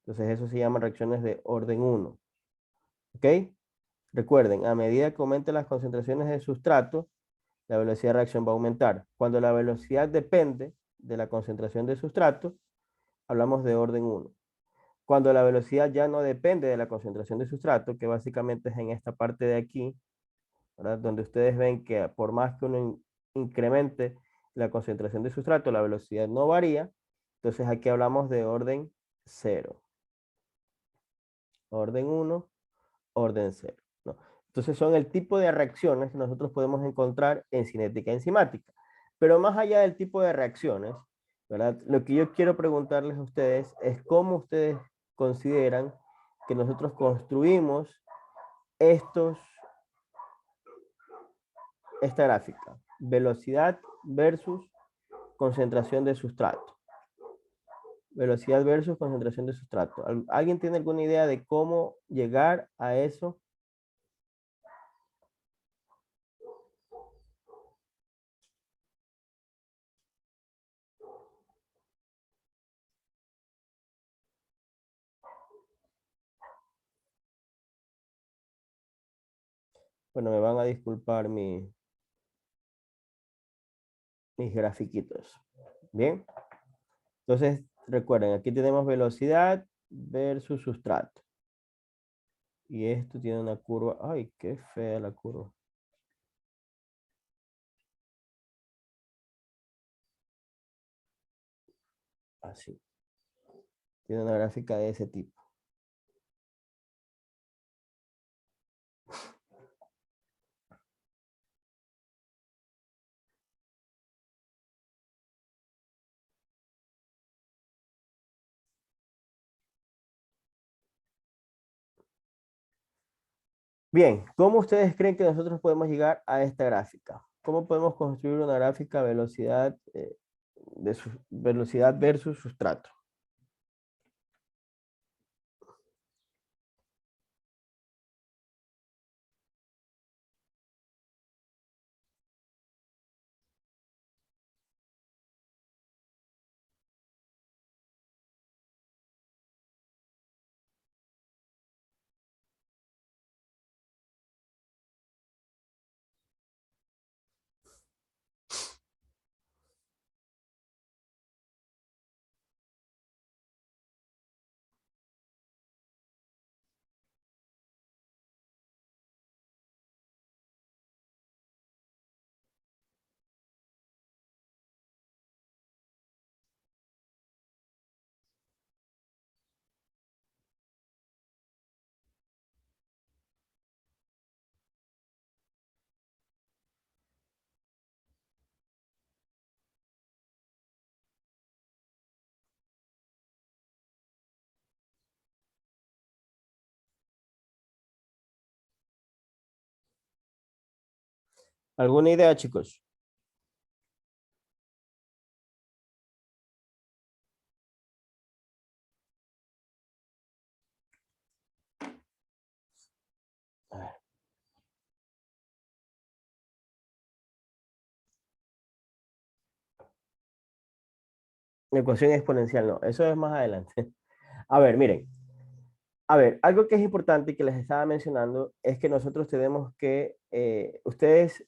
Entonces eso se llama reacciones de orden 1. ¿Ok? Recuerden, a medida que aumenten las concentraciones de sustrato, la velocidad de reacción va a aumentar. Cuando la velocidad depende de la concentración de sustrato, hablamos de orden 1. Cuando la velocidad ya no depende de la concentración de sustrato, que básicamente es en esta parte de aquí, ¿verdad? Donde ustedes ven que por más que uno incremente la concentración de sustrato, la velocidad no varía. Entonces aquí hablamos de orden 0. Orden 1, orden 0, ¿no? Entonces son el tipo de reacciones que nosotros podemos encontrar en cinética enzimática. Pero más allá del tipo de reacciones, ¿verdad? Lo que yo quiero preguntarles a ustedes es cómo ustedes consideran que nosotros construimos esta gráfica. Velocidad versus concentración de sustrato. Velocidad versus concentración de sustrato. ¿Alguien tiene alguna idea de cómo llegar a eso? Bueno, me van a disculpar mis grafiquitos. Bien. Entonces, recuerden, aquí tenemos velocidad versus sustrato. Y esto tiene una curva. Ay, qué fea la curva. Así. Tiene una gráfica de ese tipo. Bien, ¿cómo ustedes creen que nosotros podemos llegar a esta gráfica? ¿Cómo podemos construir una gráfica velocidad de su velocidad versus sustrato. ¿Alguna idea, chicos? A ver. Ecuación exponencial, no, eso es más adelante. A ver, miren. A ver, algo que es importante y que les estaba mencionando es que nosotros tenemos que, ustedes,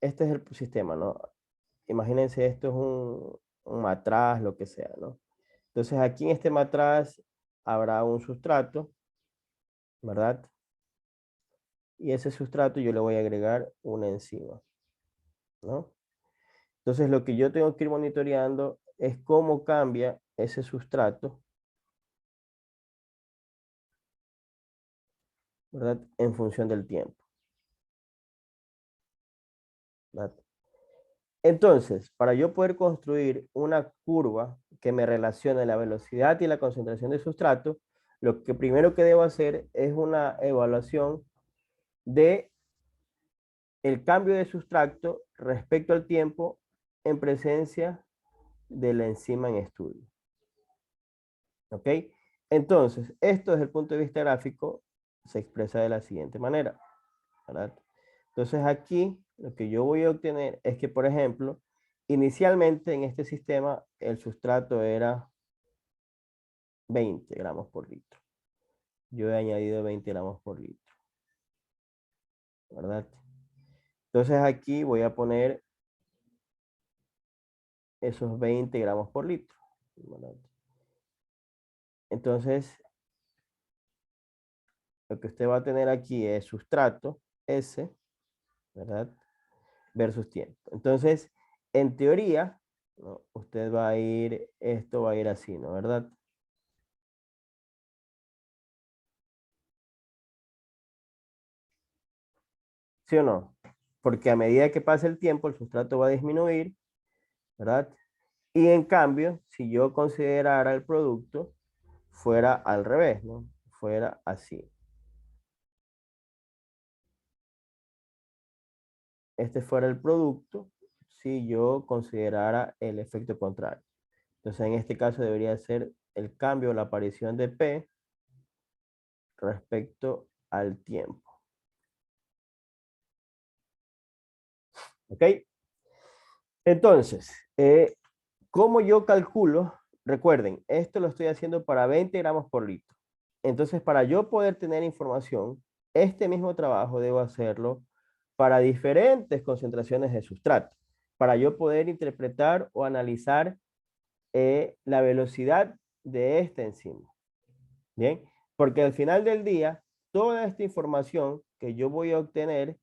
este es el sistema, ¿no? Imagínense, esto es un matraz, lo que sea, ¿no? Entonces aquí en este matraz habrá un sustrato, ¿verdad? Y ese sustrato yo le voy a agregar una enzima, ¿no? Entonces lo que yo tengo que ir monitoreando es cómo cambia ese sustrato, ¿verdad? En función del tiempo, ¿verdad? Entonces, para yo poder construir una curva que me relacione la velocidad y la concentración de sustrato, lo que primero que debo hacer es una evaluación de el cambio de sustrato respecto al tiempo en presencia de la enzima en estudio. ¿Ok? Entonces, esto desde el punto de vista gráfico se expresa de la siguiente manera, ¿verdad? Entonces aquí lo que yo voy a obtener es que, por ejemplo, inicialmente en este sistema el sustrato era 20 gramos por litro. Yo he añadido 20 gramos por litro, ¿verdad? Entonces aquí voy a poner esos 20 gramos por litro, ¿verdad? Entonces, lo que usted va a tener aquí es sustrato S, ¿verdad? Versus tiempo. Entonces, en teoría, ¿no? Usted va a ir, esto va a ir así, ¿no? ¿Verdad? ¿Sí o no? Porque a medida que pasa el tiempo, el sustrato va a disminuir, ¿verdad? Y en cambio, si yo considerara el producto, fuera al revés, ¿no? Fuera así. Este fuera el producto si yo considerara el efecto contrario. Entonces, en este caso debería ser el cambio, la aparición de P respecto al tiempo. ¿Ok? Entonces, ¿cómo yo calculo? Recuerden, esto lo estoy haciendo para 20 gramos por litro. Entonces, para yo poder tener información, este mismo trabajo debo hacerlo para diferentes concentraciones de sustrato, para yo poder interpretar o analizar la velocidad de esta enzima. Bien, porque al final del día, toda esta información que yo voy a obtener,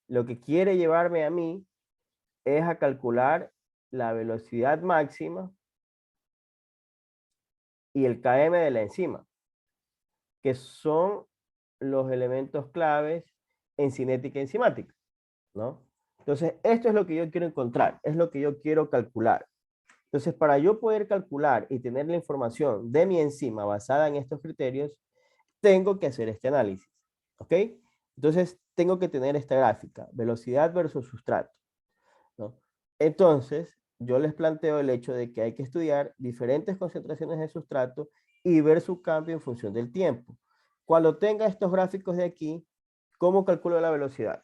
lo que quiere llevarme a mí es a calcular la velocidad máxima y el km de la enzima, que son los elementos claves en cinética enzimática, ¿no? Entonces, esto es lo que yo quiero encontrar, es lo que yo quiero calcular. Entonces, para yo poder calcular y tener la información de mi enzima basada en estos criterios, tengo que hacer este análisis, ¿ok? Entonces, tengo que tener esta gráfica, velocidad versus sustrato, ¿no? Entonces, yo les planteo el hecho de que hay que estudiar diferentes concentraciones de sustrato y ver su cambio en función del tiempo. Cuando tenga estos gráficos de aquí, ¿cómo calculo la velocidad?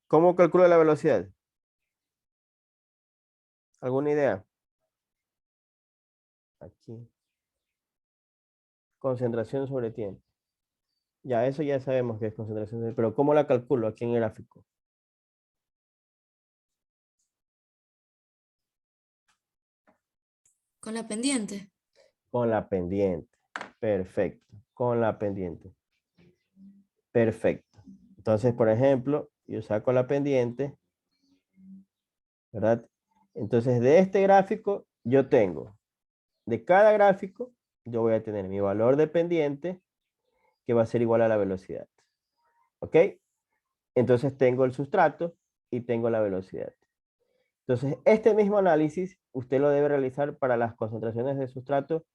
¿Cómo calculo la velocidad? ¿Alguna idea? Aquí. Concentración sobre tiempo. Ya, eso ya sabemos que es concentración sobre, pero ¿cómo la calculo aquí en el gráfico? Con la pendiente. Con la pendiente. Perfecto. Con la pendiente. Perfecto. Entonces, por ejemplo, yo saco la pendiente, ¿verdad? Entonces, de este gráfico, yo tengo, de cada gráfico, yo voy a tener mi valor de pendiente, que va a ser igual a la velocidad. ¿Ok? Entonces, tengo el sustrato y tengo la velocidad. Entonces, este mismo análisis, usted lo debe realizar para las concentraciones de sustrato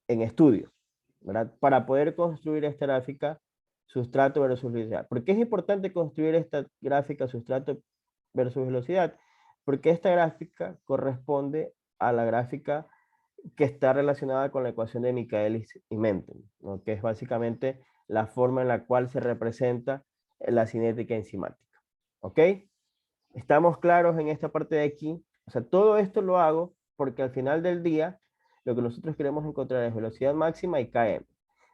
en estudio, ¿verdad? Para poder construir esta gráfica sustrato versus velocidad. ¿Por qué es importante construir esta gráfica sustrato versus velocidad? Porque esta gráfica corresponde a la gráfica que está relacionada con la ecuación de Michaelis y Menten, ¿no? Que es básicamente la forma en la cual se representa la cinética enzimática. ¿Ok? ¿Estamos claros en esta parte de aquí? O sea, todo esto lo hago porque al final del día lo que nosotros queremos encontrar es velocidad máxima y Km.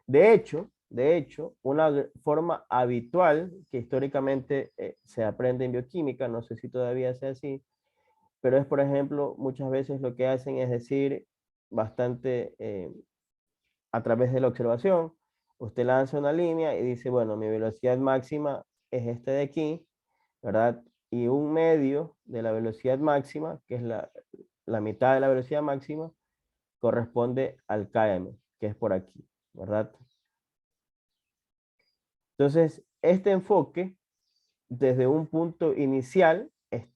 De hecho, una forma habitual que históricamente se aprende en bioquímica, no sé si todavía sea así, pero es, por ejemplo, muchas veces lo que hacen es decir bastante a través de la observación, usted lanza una línea y dice, bueno, mi velocidad máxima es esta de aquí, ¿verdad? Y un medio de la velocidad máxima, que es la mitad de la velocidad máxima, corresponde al km, que es por aquí, ¿verdad? Entonces, este enfoque, desde un punto inicial, es,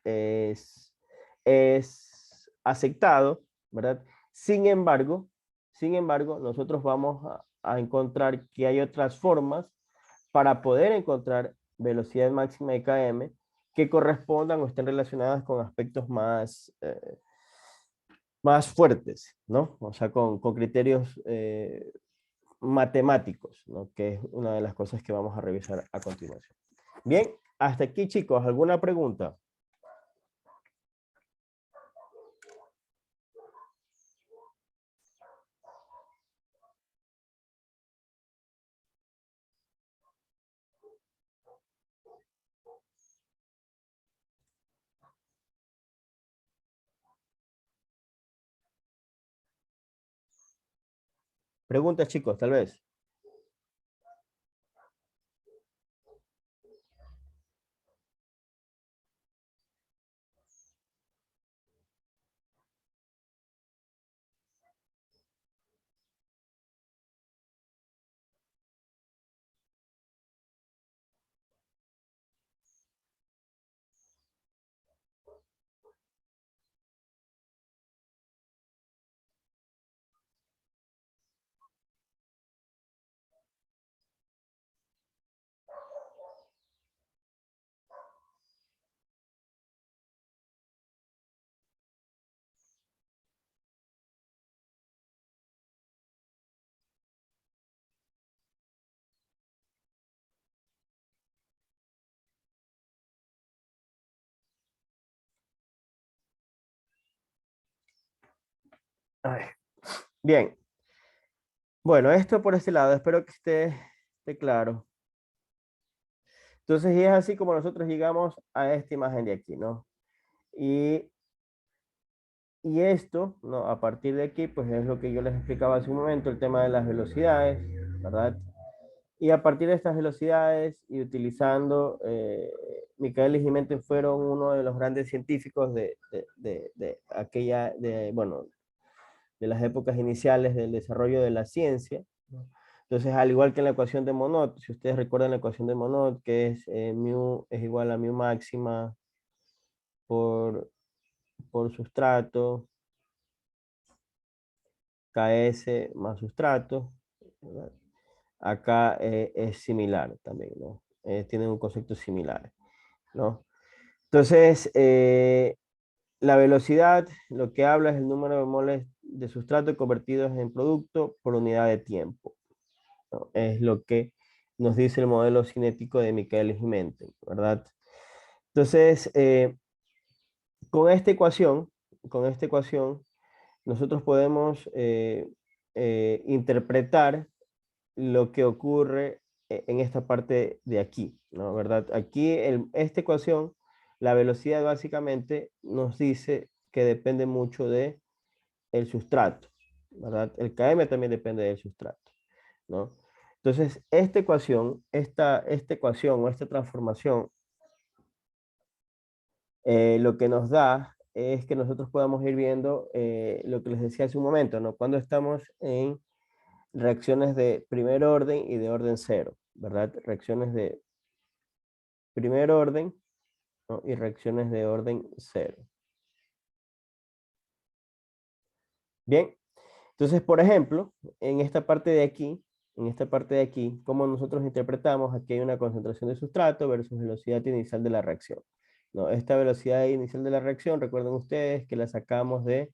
es, es aceptado, ¿verdad? Sin embargo, nosotros vamos a encontrar que hay otras formas para poder encontrar velocidad máxima de km que correspondan o estén relacionadas con aspectos más fuertes, ¿no? O sea, con criterios matemáticos, ¿no? Que es una de las cosas que vamos a revisar a continuación. Bien, hasta aquí, chicos, ¿alguna pregunta? Preguntas, chicos, tal vez. Ay, bien. Bueno, esto por este lado, espero que esté claro. Entonces, y es así como nosotros llegamos a esta imagen de aquí, ¿no? Y esto, ¿no? A partir de aquí, pues es lo que yo les explicaba hace un momento, el tema de las velocidades, ¿verdad? Y a partir de estas velocidades y utilizando, Michaelis y Menten fueron uno de los grandes científicos de aquella, bueno, de las épocas iniciales del desarrollo de la ciencia, ¿no? Entonces, al igual que en la ecuación de Monod, si ustedes recuerdan la ecuación de Monod, que es mu es igual a mu máxima por, por sustrato, KS más sustrato, ¿verdad? Acá es similar también, ¿no? Tienen un concepto similar, ¿no? Entonces, la velocidad, lo que habla es el número de moles de sustrato convertidos en producto por unidad de tiempo, ¿no? Es lo que nos dice el modelo cinético de Michaelis y Menten, ¿verdad? Entonces, con esta ecuación, nosotros podemos interpretar lo que ocurre en esta parte de aquí, ¿no? ¿Verdad? Aquí, esta ecuación, la velocidad básicamente nos dice que depende mucho de el sustrato, ¿verdad? El km también depende del sustrato, ¿no? Entonces, esta ecuación o esta transformación, lo que nos da es que nosotros podamos ir viendo lo que les decía hace un momento, ¿no? Cuando estamos en reacciones de primer orden y de orden cero, ¿verdad? Reacciones de primer orden, ¿no? Y reacciones de orden cero. Bien, entonces, por ejemplo, en esta parte de aquí, ¿cómo nosotros interpretamos? Aquí hay una concentración de sustrato versus velocidad inicial de la reacción, ¿no? Esta velocidad inicial de la reacción, recuerden ustedes que la sacamos de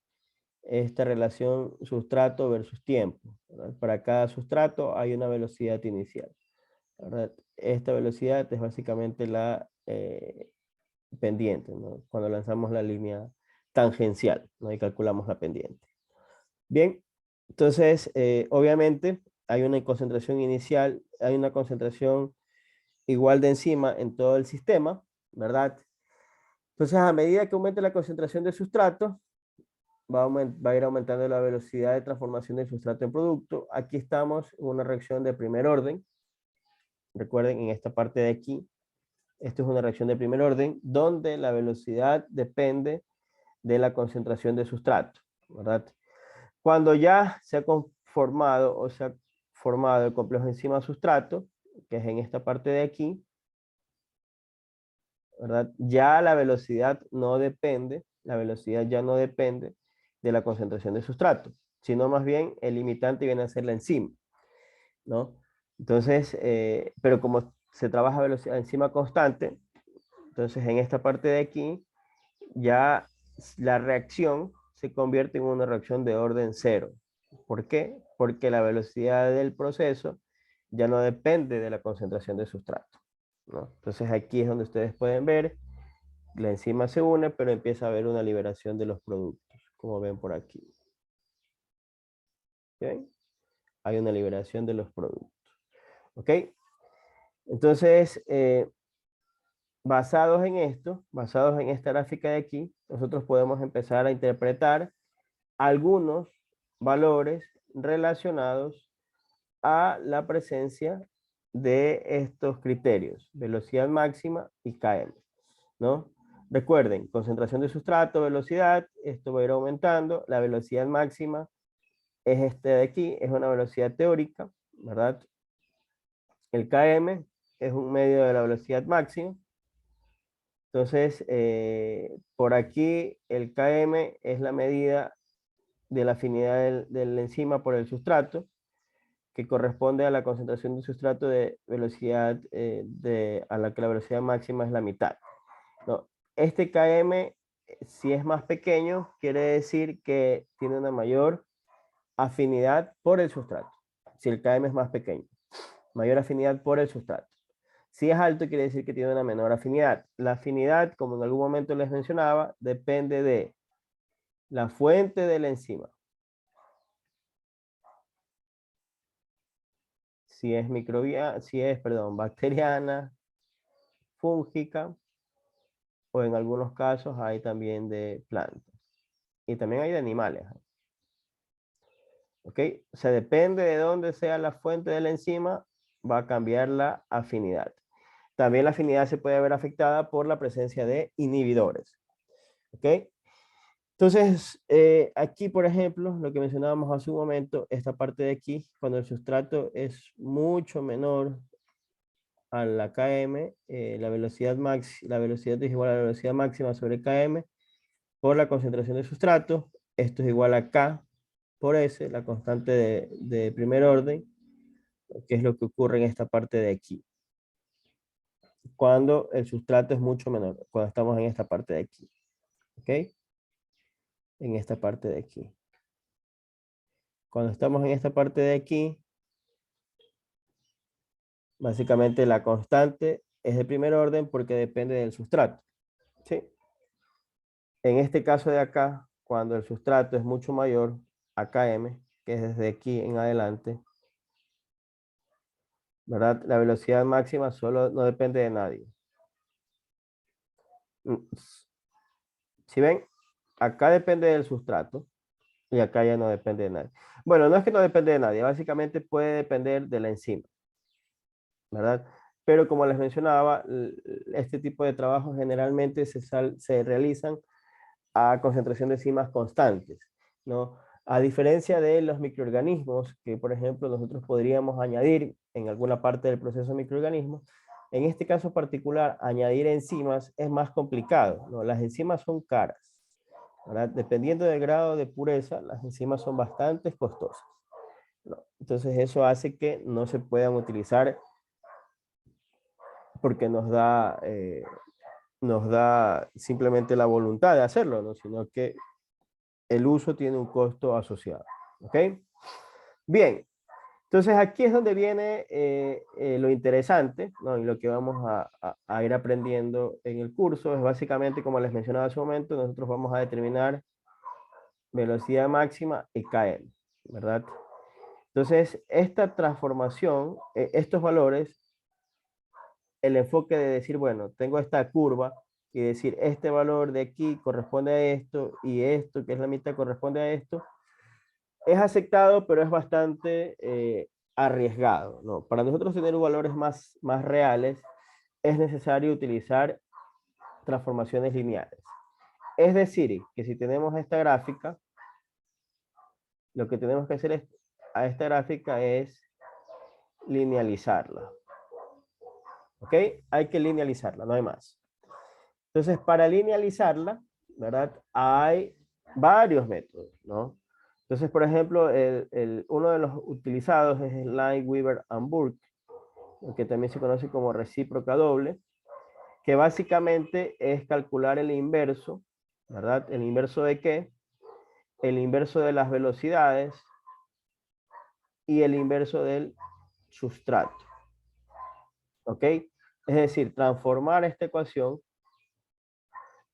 esta relación sustrato versus tiempo, ¿verdad? Para cada sustrato hay una velocidad inicial, ¿verdad? Esta velocidad es básicamente la pendiente, ¿no? Cuando lanzamos la línea tangencial, ¿no? Y calculamos la pendiente. Bien, entonces, obviamente, hay una concentración inicial, hay una concentración igual de enzima en todo el sistema, ¿verdad? Entonces, a medida que aumente la concentración de sustrato, va a ir aumentando la velocidad de transformación del sustrato en producto. Aquí estamos en una reacción de primer orden. Recuerden, en esta parte de aquí, esto es una reacción de primer orden, donde la velocidad depende de la concentración de sustrato, ¿verdad? Cuando ya se ha conformado o se ha formado el complejo enzima-sustrato, que es en esta parte de aquí, ¿verdad? Ya la velocidad ya no depende de la concentración de sustrato, sino más bien el limitante viene a ser la enzima, ¿no? Entonces, pero como se trabaja a velocidad enzima constante, entonces en esta parte de aquí, ya la reacción se convierte en una reacción de orden cero. ¿Por qué? Porque la velocidad del proceso ya no depende de la concentración de sustrato, ¿no? Entonces aquí es donde ustedes pueden ver, la enzima se une, pero empieza a haber una liberación de los productos, como ven por aquí. ¿Okay? Hay una liberación de los productos. ¿Ok? Entonces, basados en esto, basados en esta gráfica de aquí, nosotros podemos empezar a interpretar algunos valores relacionados a la presencia de estos criterios, velocidad máxima y km, ¿no? Recuerden, concentración de sustrato, velocidad, esto va a ir aumentando, la velocidad máxima es este de aquí, es una velocidad teórica, ¿verdad? El km es un medio de la velocidad máxima. Entonces, por aquí el km es la medida de la afinidad del enzima por el sustrato, que corresponde a la concentración de sustrato de velocidad a la que la velocidad máxima es la mitad, ¿no? Este km, si es más pequeño, quiere decir que tiene una mayor afinidad por el sustrato. Si el km es más pequeño, mayor afinidad por el sustrato. Si es alto, quiere decir que tiene una menor afinidad. La afinidad, como en algún momento les mencionaba, depende de la fuente de la enzima, si es bacteriana, fúngica, o en algunos casos hay también de plantas. Y también hay de animales. ¿Ok? O sea, depende de dónde sea la fuente de la enzima, va a cambiar la afinidad. También la afinidad se puede ver afectada por la presencia de inhibidores. ¿Ok? Entonces, aquí, por ejemplo, lo que mencionábamos hace un momento, esta parte de aquí, cuando el sustrato es mucho menor a la km, la velocidad es igual a la velocidad máxima sobre km por la concentración de sustrato. Esto es igual a K por S, la constante de primer orden, que es lo que ocurre en esta parte de aquí. Cuando el sustrato es mucho menor, cuando estamos en esta parte de aquí. ¿Ok? En esta parte de aquí. Cuando estamos en esta parte de aquí, básicamente la constante es de primer orden porque depende del sustrato. ¿Sí? En este caso de acá, cuando el sustrato es mucho mayor a Km, que es desde aquí en adelante, ¿verdad? La velocidad máxima solo no depende de nadie. Si ven, acá depende del sustrato y acá ya no depende de nadie. Bueno, no es que no depende de nadie, básicamente puede depender de la enzima, ¿verdad? Pero como les mencionaba, este tipo de trabajos generalmente se realizan a concentración de enzimas constantes, ¿no? A diferencia de los microorganismos, que por ejemplo nosotros podríamos añadir en alguna parte del proceso de microorganismos, en este caso particular, añadir enzimas es más complicado, ¿no? Las enzimas son caras, ¿verdad? Dependiendo del grado de pureza, las enzimas son bastante costosas, ¿no? Entonces eso hace que no se puedan utilizar porque nos da simplemente la voluntad de hacerlo, ¿no? Sino que el uso tiene un costo asociado. ¿Ok? Bien, entonces aquí es donde viene lo interesante, ¿no? Y lo que vamos a ir aprendiendo en el curso es básicamente, como les mencionaba hace un momento, nosotros vamos a determinar velocidad máxima y KM, ¿verdad? Entonces, esta transformación, estos valores, el enfoque de decir, bueno, tengo esta curva y decir, este valor de aquí corresponde a esto y esto, que es la mitad, corresponde a esto, es aceptado, pero es bastante arriesgado, ¿no? Para nosotros tener valores más reales, es necesario utilizar transformaciones lineales. Es decir, que si tenemos esta gráfica, lo que tenemos que hacer a esta gráfica es linealizarla. ¿Ok? Hay que linealizarla, no hay más. Entonces, para linealizarla, ¿verdad? Hay varios métodos, ¿no? Entonces, por ejemplo, uno de los utilizados es el Lineweaver and Burke, que también se conoce como recíproca doble, que básicamente es calcular el inverso, ¿verdad? ¿El inverso de qué? El inverso de las velocidades y el inverso del sustrato. ¿Ok? Es decir, transformar esta ecuación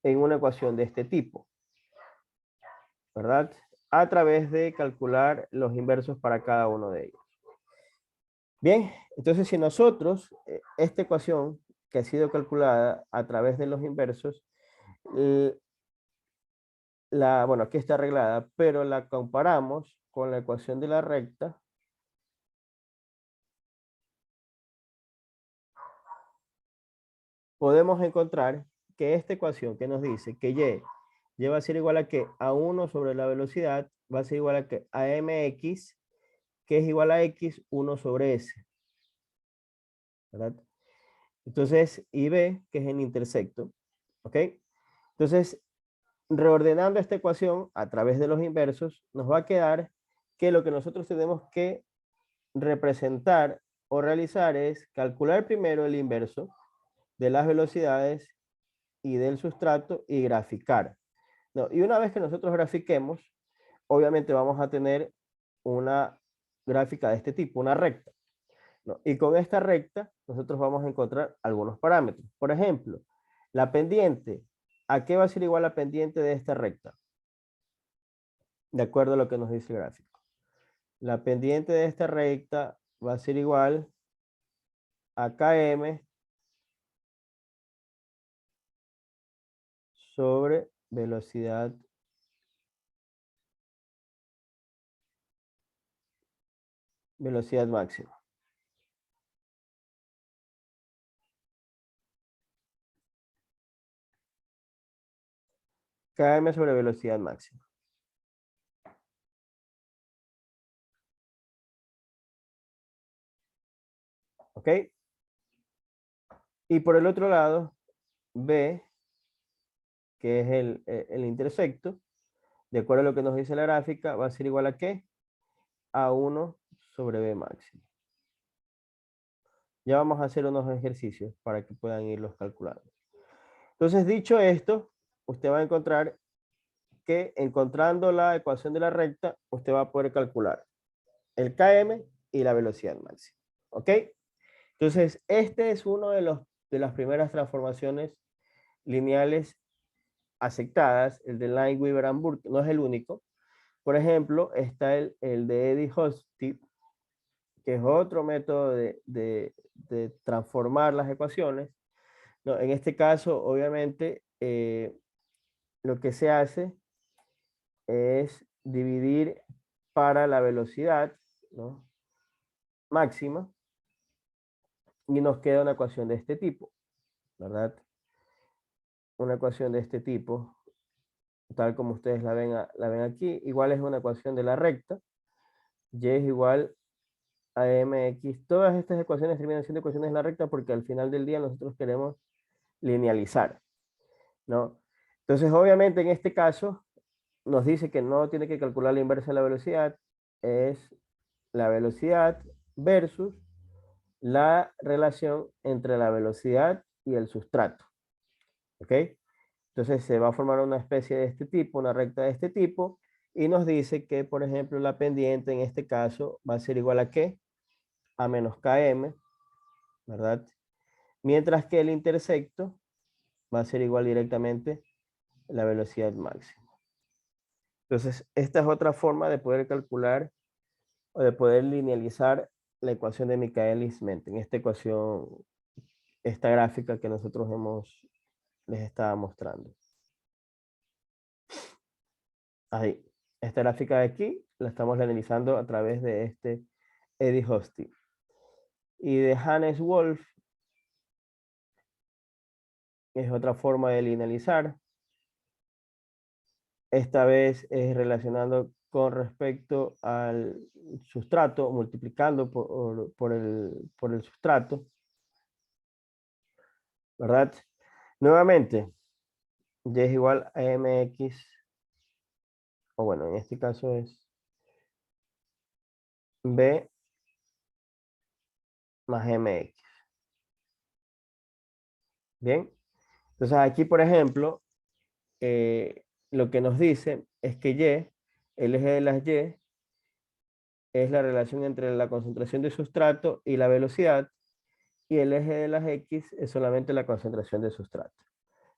en una ecuación de este tipo, ¿verdad? A través de calcular los inversos para cada uno de ellos. Bien, entonces si nosotros, esta ecuación que ha sido calculada a través de los inversos, bueno, aquí está arreglada, pero la comparamos con la ecuación de la recta, podemos encontrar que esta ecuación que nos dice que y va a ser igual a que a 1 sobre la velocidad, va a ser igual a que a mx, que es igual a x 1 sobre s, ¿verdad? Entonces, y b, que es el intersecto, ¿ok? Entonces, reordenando esta ecuación a través de los inversos, nos va a quedar que lo que nosotros tenemos que representar o realizar es calcular primero el inverso de las velocidades y del sustrato y graficar, ¿no? Y una vez que nosotros grafiquemos, obviamente vamos a tener una gráfica de este tipo, una recta, ¿no? Y con esta recta nosotros vamos a encontrar algunos parámetros. Por ejemplo, la pendiente. ¿A qué va a ser igual la pendiente de esta recta? De acuerdo a lo que nos dice el gráfico. La pendiente de esta recta va a ser igual a Km sobre velocidad máxima. Km sobre velocidad máxima. ¿Ok? Y por el otro lado, B, que es el intersecto, de acuerdo a lo que nos dice la gráfica, va a ser igual a ¿qué? A 1 sobre B máximo. Ya vamos a hacer unos ejercicios para que puedan irlos calculando. Entonces, dicho esto, usted va a encontrar que encontrando la ecuación de la recta, usted va a poder calcular el Km y la velocidad máxima. ¿Ok? Entonces, este es uno de las primeras transformaciones lineales aceptadas, el de Lineweaver-Burke, no es el único. Por ejemplo, está el de Eddie-Hosty, que es otro método de transformar las ecuaciones. No, en este caso, obviamente, lo que se hace es dividir para la velocidad, ¿no?, máxima, y nos queda una ecuación de este tipo, ¿verdad? Una ecuación de este tipo, tal como ustedes la ven aquí, igual es una ecuación de la recta, y es igual a mx. Todas estas ecuaciones terminan siendo ecuaciones de la recta porque al final del día nosotros queremos linealizar, ¿no? Entonces, obviamente, en este caso, nos dice que no tiene que calcular la inversa de la velocidad, es la velocidad versus la relación entre la velocidad y el sustrato. ¿Ok? Entonces se va a formar una especie de este tipo, una recta de este tipo, y nos dice que, por ejemplo, la pendiente en este caso va a ser igual a ¿qué? A menos Km, ¿verdad? Mientras que el intersecto va a ser igual directamente a la velocidad máxima. Entonces, esta es otra forma de poder calcular o de poder linealizar la ecuación de Michaelis-Menten. Esta ecuación, esta gráfica que nosotros les estaba mostrando. Ahí, esta gráfica de aquí la estamos analizando a través de este Eddie-Hosty. Y de Hannes Wolf es otra forma de linealizar. Esta vez es relacionando con respecto al sustrato, multiplicando por el sustrato, ¿verdad? Nuevamente, y es igual a mx, o bueno, en este caso es b más mx. Bien, entonces aquí, por ejemplo, lo que nos dice es que y, el eje de las y, es la relación entre la concentración de sustrato y la velocidad, y el eje de las x es solamente la concentración de sustrato.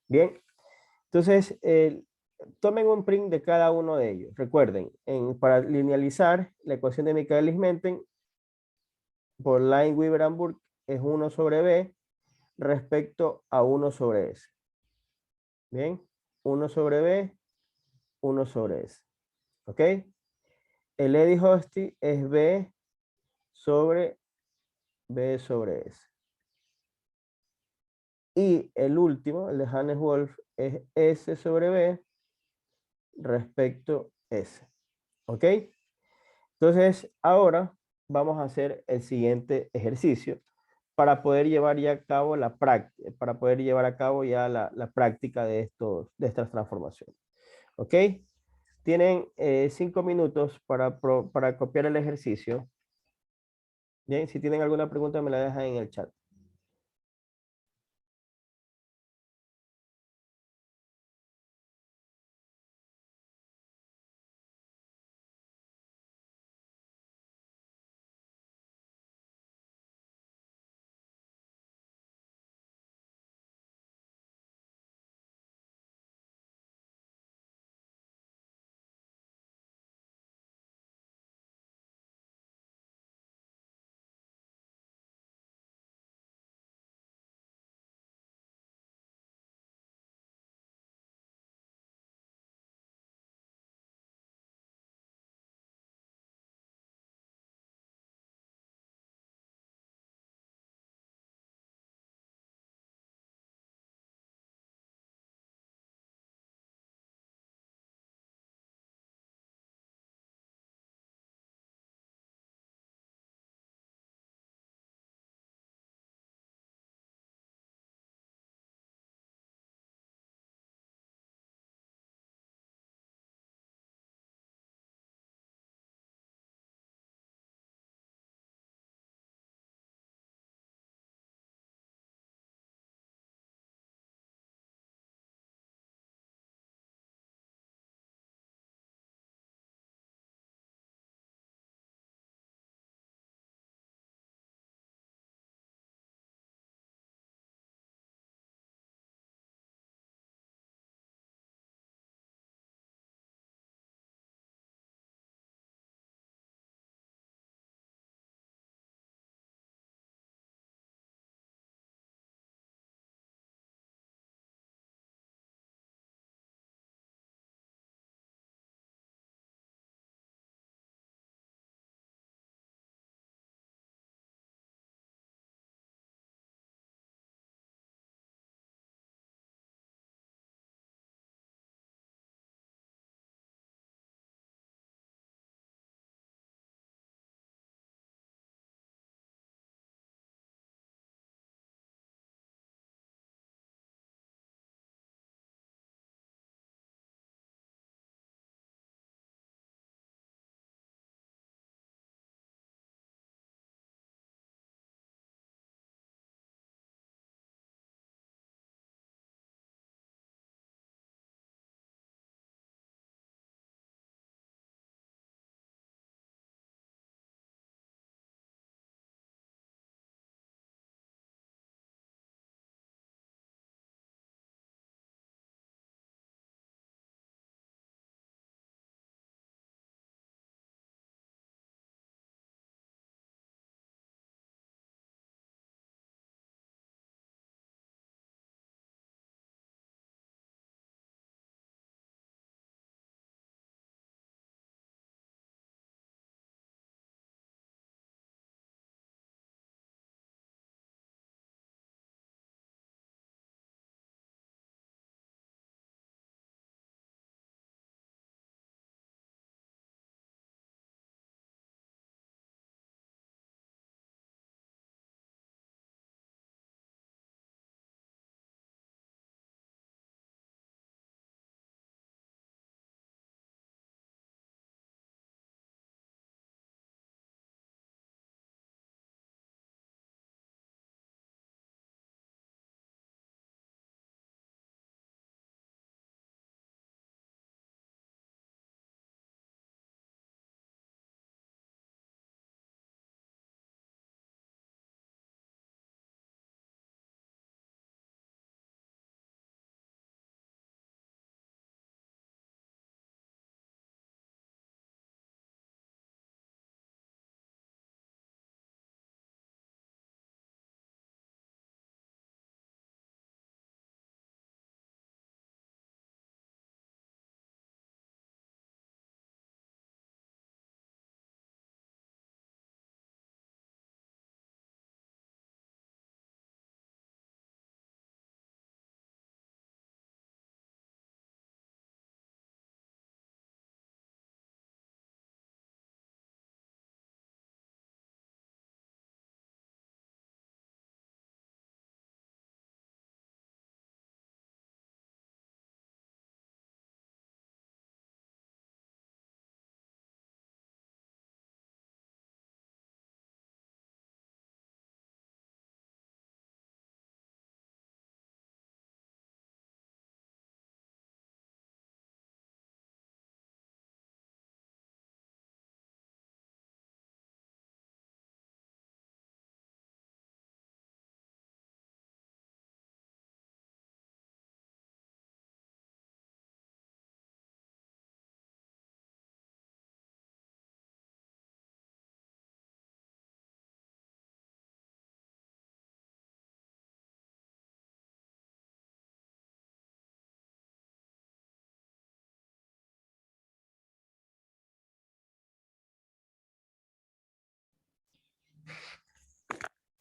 Bien, entonces tomen un print de cada uno de ellos. Recuerden, para linealizar la ecuación de Michaelis-Menten por Lineweaver-Burke es 1 sobre b respecto a 1 sobre s. Bien, 1 sobre b, 1 sobre s. ¿Ok? El Eddie-Hosty es b sobre s. Y el último, el de Hannes Wolf, es s sobre b respecto a s. ¿Ok? Entonces, ahora vamos a hacer el siguiente ejercicio para poder llevar ya a cabo la práctica, la práctica de estas transformaciones. ¿Ok? Tienen 5 minutos para copiar el ejercicio. Bien, si tienen alguna pregunta me la dejan en el chat.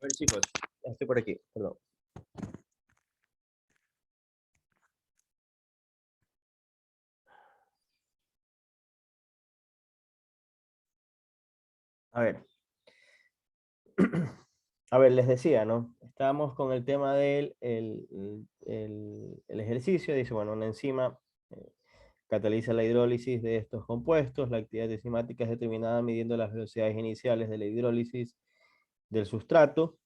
A ver, chicos, ya estoy por aquí, perdón. A ver. A ver, les decía, ¿no? Estábamos con el tema del el ejercicio. Dice, bueno, una enzima cataliza la hidrólisis de estos compuestos. La actividad enzimática es determinada midiendo las velocidades iniciales de la hidrólisis del sustrato.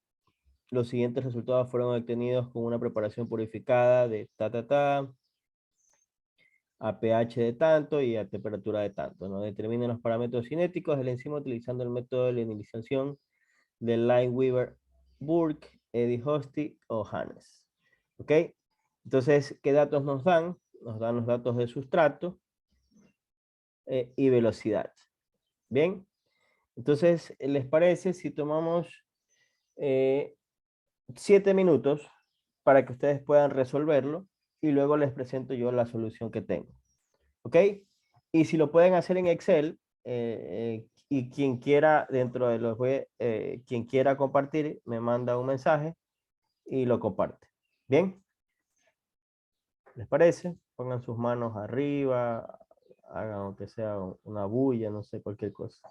Los siguientes resultados fueron obtenidos con una preparación purificada de a pH de tanto y a temperatura de tanto, ¿no? Determinen los parámetros cinéticos de la enzima utilizando el método de linealización de Lineweaver, Burke, Eddie Hosty o Hannes. ¿Ok? Entonces, ¿qué datos nos dan? Nos dan los datos de sustrato y velocidad. Bien. Entonces, ¿les parece si tomamos 7 minutos para que ustedes puedan resolverlo y luego les presento yo la solución que tengo? ¿Ok? Y si lo pueden hacer en Excel, y quien quiera dentro de los quien quiera compartir, me manda un mensaje y lo comparte. ¿Bien? ¿Les parece? Pongan sus manos arriba, hagan aunque sea una bulla, no sé, cualquier cosa.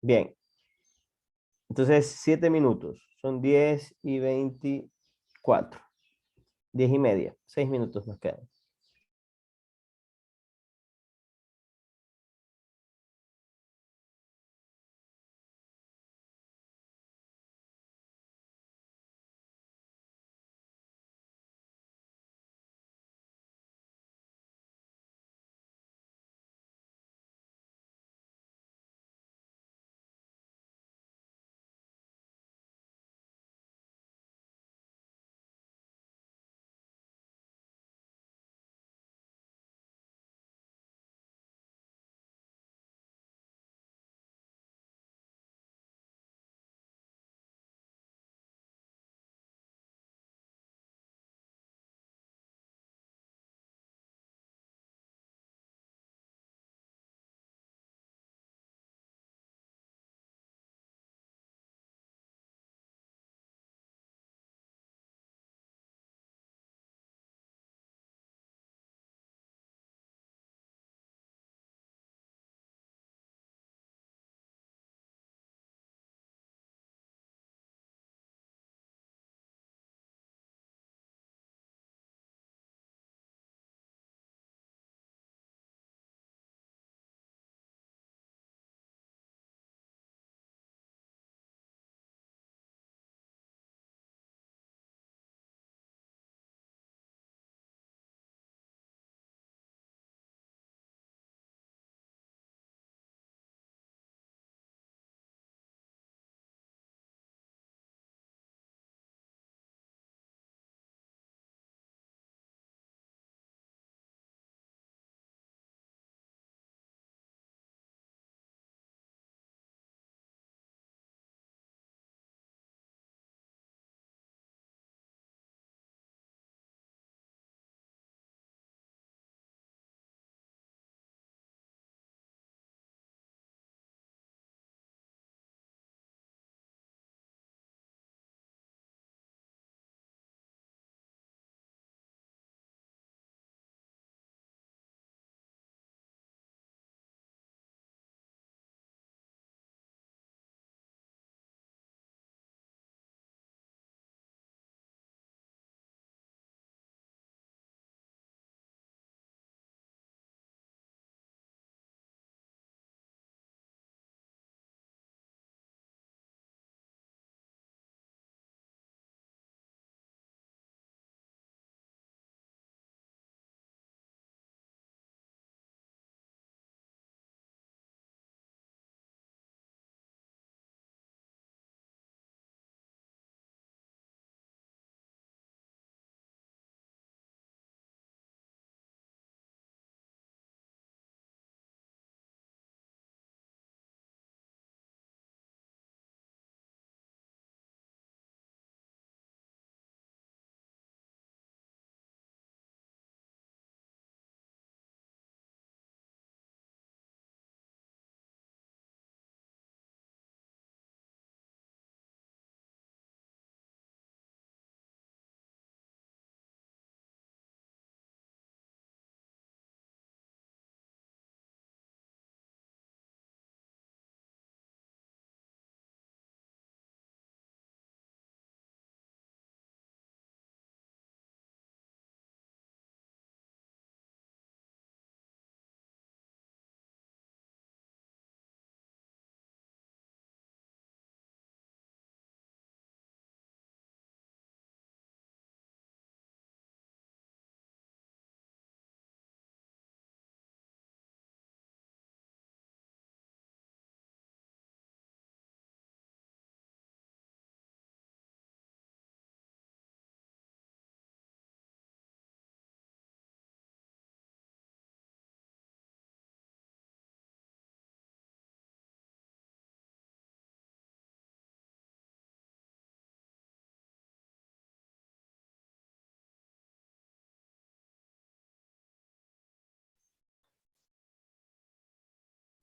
Bien. Entonces, 7 minutos. Son 10:24. 10:30. 6 minutos nos quedan.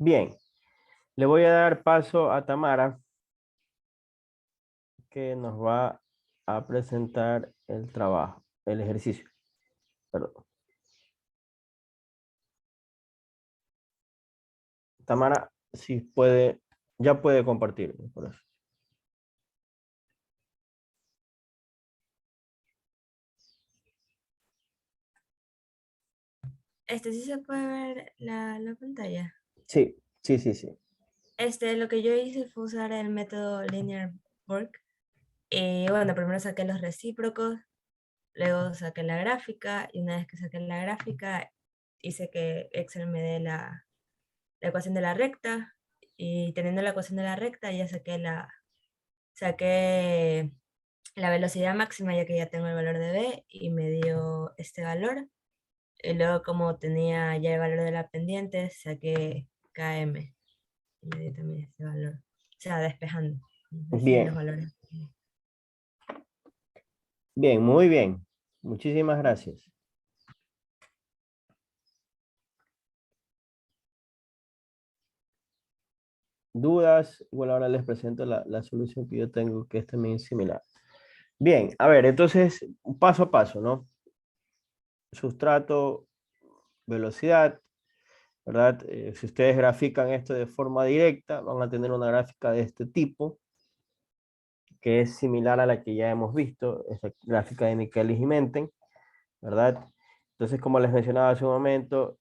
Bien, le voy a dar paso a Tamara, que nos va a presentar el trabajo, el ejercicio. Perdón. Tamara, si puede, ya puede compartir, por eso. Sí se puede ver la pantalla. Sí, sí, sí, sí. Lo que yo hice fue usar el método Linear Work. Bueno, primero saqué los recíprocos, luego saqué la gráfica, y una vez que saqué la gráfica, hice que Excel me dé la ecuación de la recta, y teniendo la ecuación de la recta ya saqué la velocidad máxima, ya que ya tengo el valor de B, y me dio este valor. Y luego, como tenía ya el valor de la pendiente, saqué KM. Y me dio también este valor. O sea, despejando. Decidí los Bien, valores. bien, muy bien. Muchísimas gracias. ¿Dudas? Igual ahora les presento la solución que yo tengo, que es también similar. Bien, a ver, entonces, paso a paso, ¿no? Sustrato, velocidad, ¿verdad? Si ustedes grafican esto de forma directa, van a tener una gráfica de este tipo, que es similar a la que ya hemos visto, esa gráfica de Michaelis y Menten, ¿verdad? Entonces, como les mencionaba hace un momento,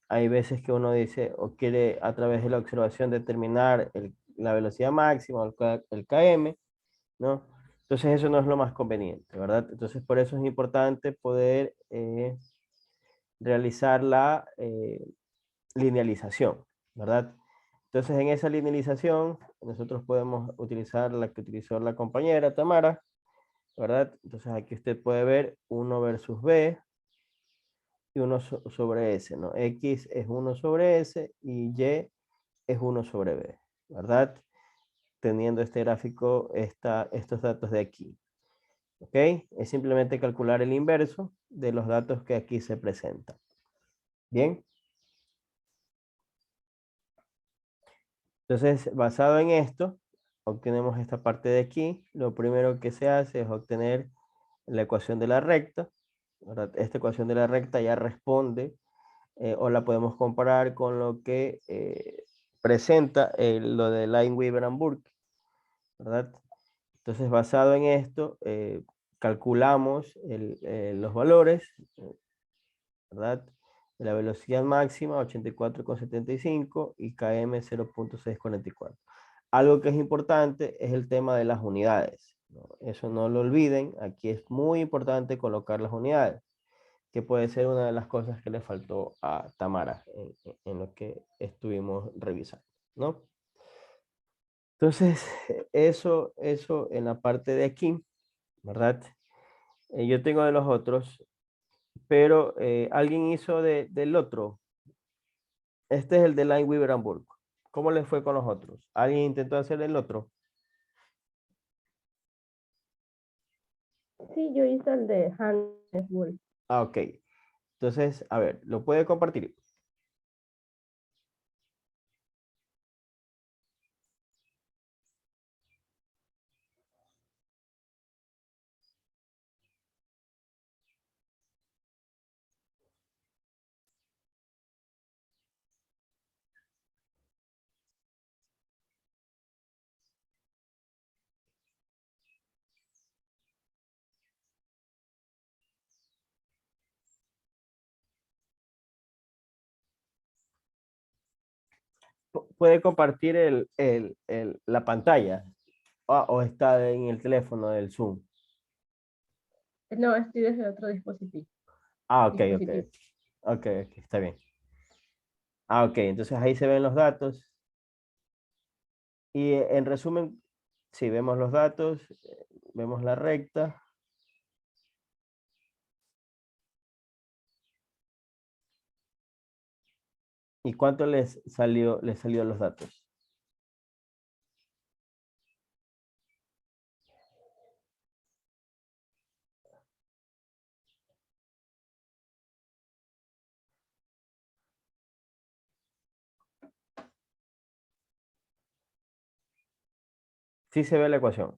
hay veces que uno dice o quiere a través de la observación determinar la velocidad máxima, el km, ¿no? Entonces eso no es lo más conveniente, ¿verdad? Entonces por eso es importante poder realizar la linealización, ¿verdad? Entonces en esa linealización nosotros podemos utilizar la que utilizó la compañera Tamara, ¿verdad? Entonces aquí usted puede ver 1 versus B y 1 sobre S, ¿no? X es 1 sobre S y Y es 1 sobre B, ¿verdad? Teniendo este gráfico, estos datos de aquí. ¿Ok? Es simplemente calcular el inverso de los datos que aquí se presentan. Bien. Entonces, basado en esto, obtenemos esta parte de aquí. Lo primero que se hace es obtener la ecuación de la recta, ¿verdad? Esta ecuación de la recta ya responde o la podemos comparar con lo que presenta lo de Lineweaver and Burke, ¿verdad? Entonces, basado en esto, calculamos los valores, ¿verdad? De la velocidad máxima 84,75 y km 0.644. Algo que es importante es el tema de las unidades, ¿no? Eso no lo olviden, aquí es muy importante colocar las unidades, que puede ser una de las cosas que le faltó a Tamara en lo que estuvimos revisando, ¿no? Entonces, eso en la parte de aquí, ¿verdad? Yo tengo de los otros, pero alguien hizo del otro. Este es el de Lineweaver and Burke. ¿Cómo les fue con los otros? ¿Alguien intentó hacer el otro? Sí, yo hice el de Hannes Wolf. Ah, ok. Entonces, a ver, ¿lo puede compartir? ¿Puede compartir la pantalla? Ah, ¿o está en el teléfono del Zoom? No, estoy desde otro dispositivo. Ah, ok, ok. Ok, ok, está bien. Ah, ok, entonces ahí se ven los datos. Y en resumen, si vemos los datos, vemos la recta. ¿Y cuánto les salió los datos? Sí se ve la ecuación.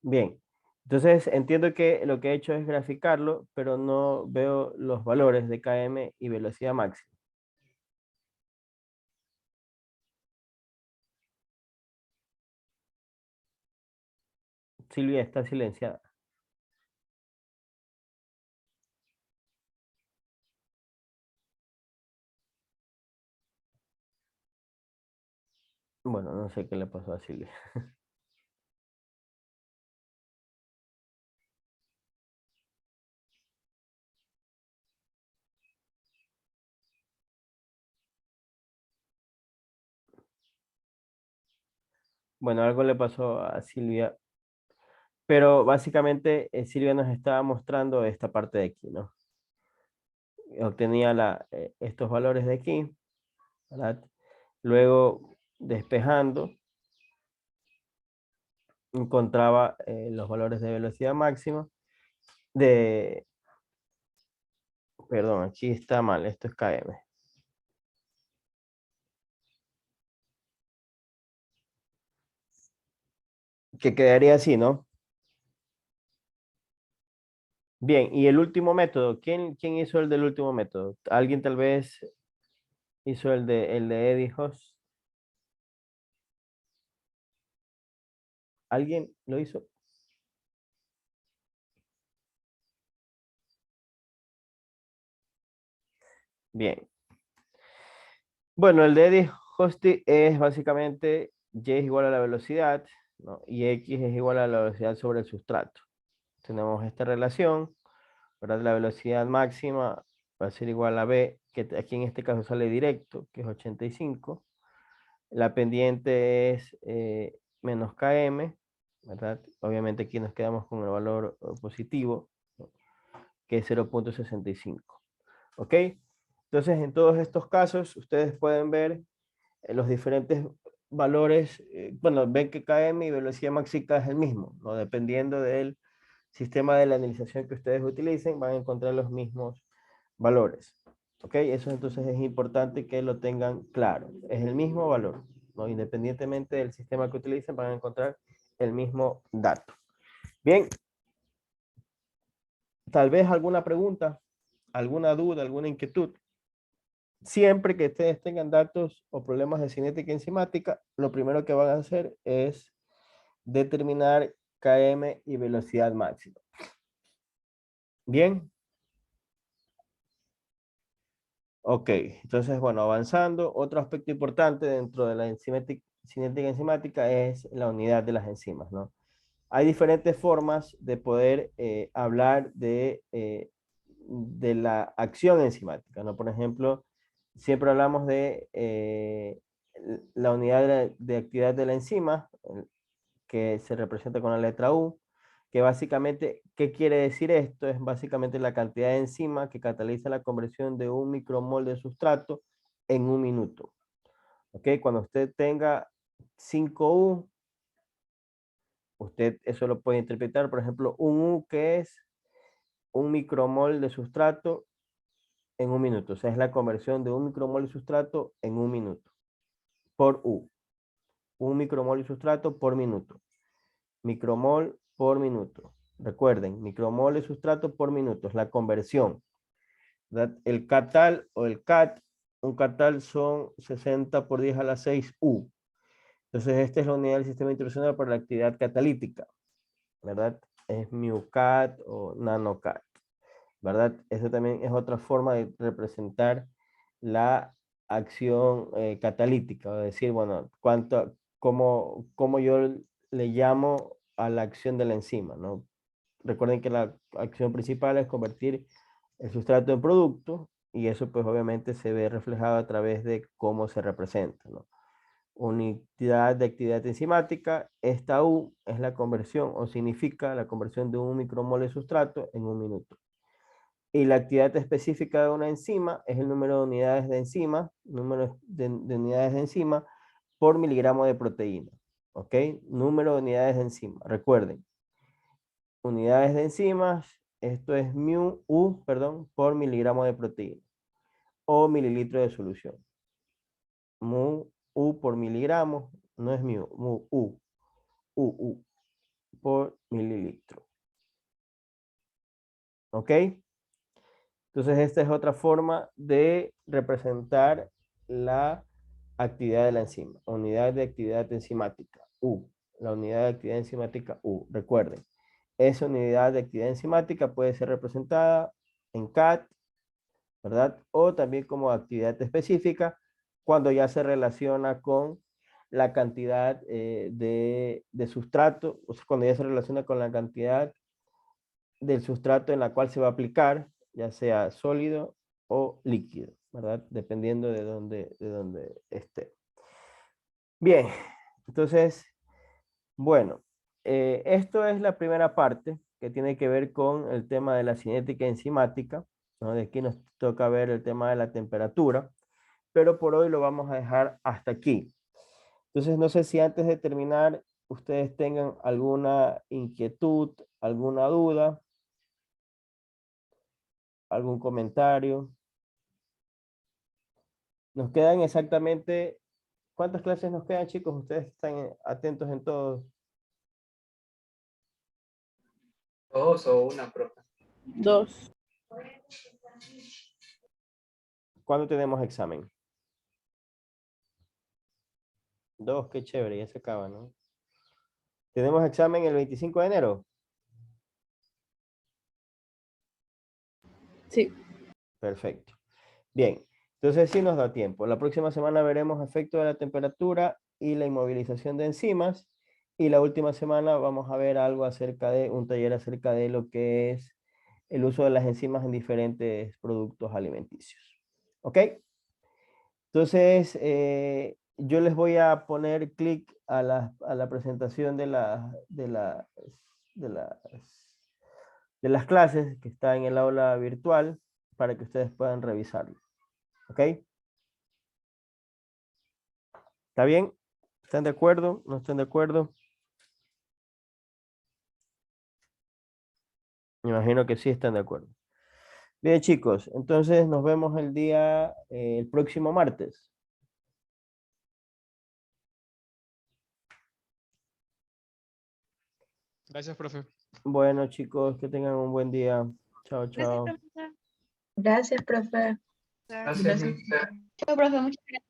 Bien, entonces entiendo que lo que he hecho es graficarlo, pero no veo los valores de km y velocidad máxima. Silvia está silenciada. Bueno, no sé qué le pasó a Silvia. Bueno, algo le pasó a Silvia, pero básicamente Silvia nos estaba mostrando esta parte de aquí, ¿no? Obtenía estos valores de aquí, ¿verdad? Luego, despejando, encontraba los valores de velocidad máxima, perdón, aquí está mal, esto es km. Que quedaría así, ¿no? Bien, y el último método, ¿quién hizo el del último método? ¿Alguien tal vez hizo el de Eddinghaus? ¿Alguien lo hizo? Bien. Bueno, el de Eddinghaus es básicamente y es igual a la velocidad, ¿no? Y x es igual a la velocidad sobre el sustrato. Tenemos esta relación, ¿verdad? La velocidad máxima va a ser igual a b, que aquí en este caso sale directo, que es 85. La pendiente es menos km, ¿verdad? Obviamente aquí nos quedamos con el valor positivo, ¿no? Que es 0.65. ¿Ok? Entonces, en todos estos casos, ustedes pueden ver los diferentes valores. Bueno, ven que km y velocidad máxima es el mismo, ¿no? Dependiendo del sistema de la analización que ustedes utilicen, van a encontrar los mismos valores. ¿Ok? Eso entonces es importante que lo tengan claro. Es el mismo valor, ¿no? Independientemente del sistema que utilicen, van a encontrar el mismo dato. Bien. Tal vez alguna pregunta, alguna duda, alguna inquietud. Siempre que ustedes tengan datos o problemas de cinética enzimática, lo primero que van a hacer es determinar km y velocidad máxima. Bien. Ok, entonces, bueno, avanzando, otro aspecto importante dentro de la cinética enzimática es la unidad de las enzimas, ¿no? Hay diferentes formas de poder hablar de la acción enzimática, ¿no? Por ejemplo, siempre hablamos de la unidad de actividad de la enzima, que se representa con la letra U, que básicamente, ¿qué quiere decir esto? Es básicamente la cantidad de enzima que cataliza la conversión de 1 micromol de sustrato en 1 minuto. ¿Ok? Cuando usted tenga 5U, usted eso lo puede interpretar, por ejemplo, un U que es 1 micromol de sustrato en 1 minuto. O sea, es la conversión de 1 micromol de sustrato en 1 minuto. Por U. 1 micromol de sustrato por minuto. Micromol por minuto. Recuerden, micromol de sustrato por minuto es la conversión, ¿verdad? El catal o el cat, un catal son 60 por 10 a la 6 U. Entonces, esta es la unidad del sistema internacional para la actividad catalítica, ¿verdad? Es μcat o nanocat, ¿verdad? Eso también es otra forma de representar la acción catalítica, es decir, bueno, cómo yo le llamo a la acción de la enzima, ¿no? Recuerden que la acción principal es convertir el sustrato en producto y eso pues obviamente se ve reflejado a través de cómo se representa, ¿no? Unidad de actividad enzimática, esta U es la conversión o significa la conversión de 1 micromol de sustrato en 1 minuto. Y la actividad específica de una enzima es el número de unidades de enzima, número de unidades de enzima por miligramo de proteína. ¿Ok? Número de unidades de enzima. Recuerden, unidades de enzimas, esto es por miligramo de proteína o mililitro de solución. U por miligramo, no es U por mililitro. ¿Ok? Entonces esta es otra forma de representar la actividad de la enzima. Unidad de actividad enzimática, U. La unidad de actividad enzimática, U. Recuerden, esa unidad de actividad enzimática puede ser representada en CAT, ¿verdad? O también como actividad específica cuando ya se relaciona con la cantidad de sustrato, o sea, cuando ya se relaciona con la cantidad del sustrato en la cual se va a aplicar, ya sea sólido o líquido, ¿verdad? Dependiendo de dónde esté. Bien, entonces, bueno, esto es la primera parte que tiene que ver con el tema de la cinética enzimática, ¿no? De aquí nos toca ver el tema de la temperatura, pero por hoy lo vamos a dejar hasta aquí. Entonces, no sé si antes de terminar ustedes tengan alguna inquietud, alguna duda, algún comentario. Nos quedan exactamente, ¿cuántas clases nos quedan, chicos? Ustedes están atentos en todo. 2 o una, profe. 2. ¿Cuándo tenemos examen? 2, qué chévere, ya se acaba, ¿no? ¿Tenemos examen el 25 de enero? Sí. Perfecto. Bien, entonces sí nos da tiempo. La próxima semana veremos efecto de la temperatura y la inmovilización de enzimas. Y la última semana vamos a ver algo acerca de un taller acerca de lo que es el uso de las enzimas en diferentes productos alimenticios. ¿Ok? Entonces, yo les voy a poner clic a la presentación de las clases que está en el aula virtual para que ustedes puedan revisarlo. ¿Ok? ¿Está bien? ¿Están de acuerdo? ¿No están de acuerdo? Me imagino que sí están de acuerdo. Bien, chicos, entonces nos vemos el próximo martes. Gracias, profe. Bueno, chicos, que tengan un buen día. Chao, Gracias, chao. profesor. Gracias, profe. Gracias, mister. Chao, profe. Muchas gracias.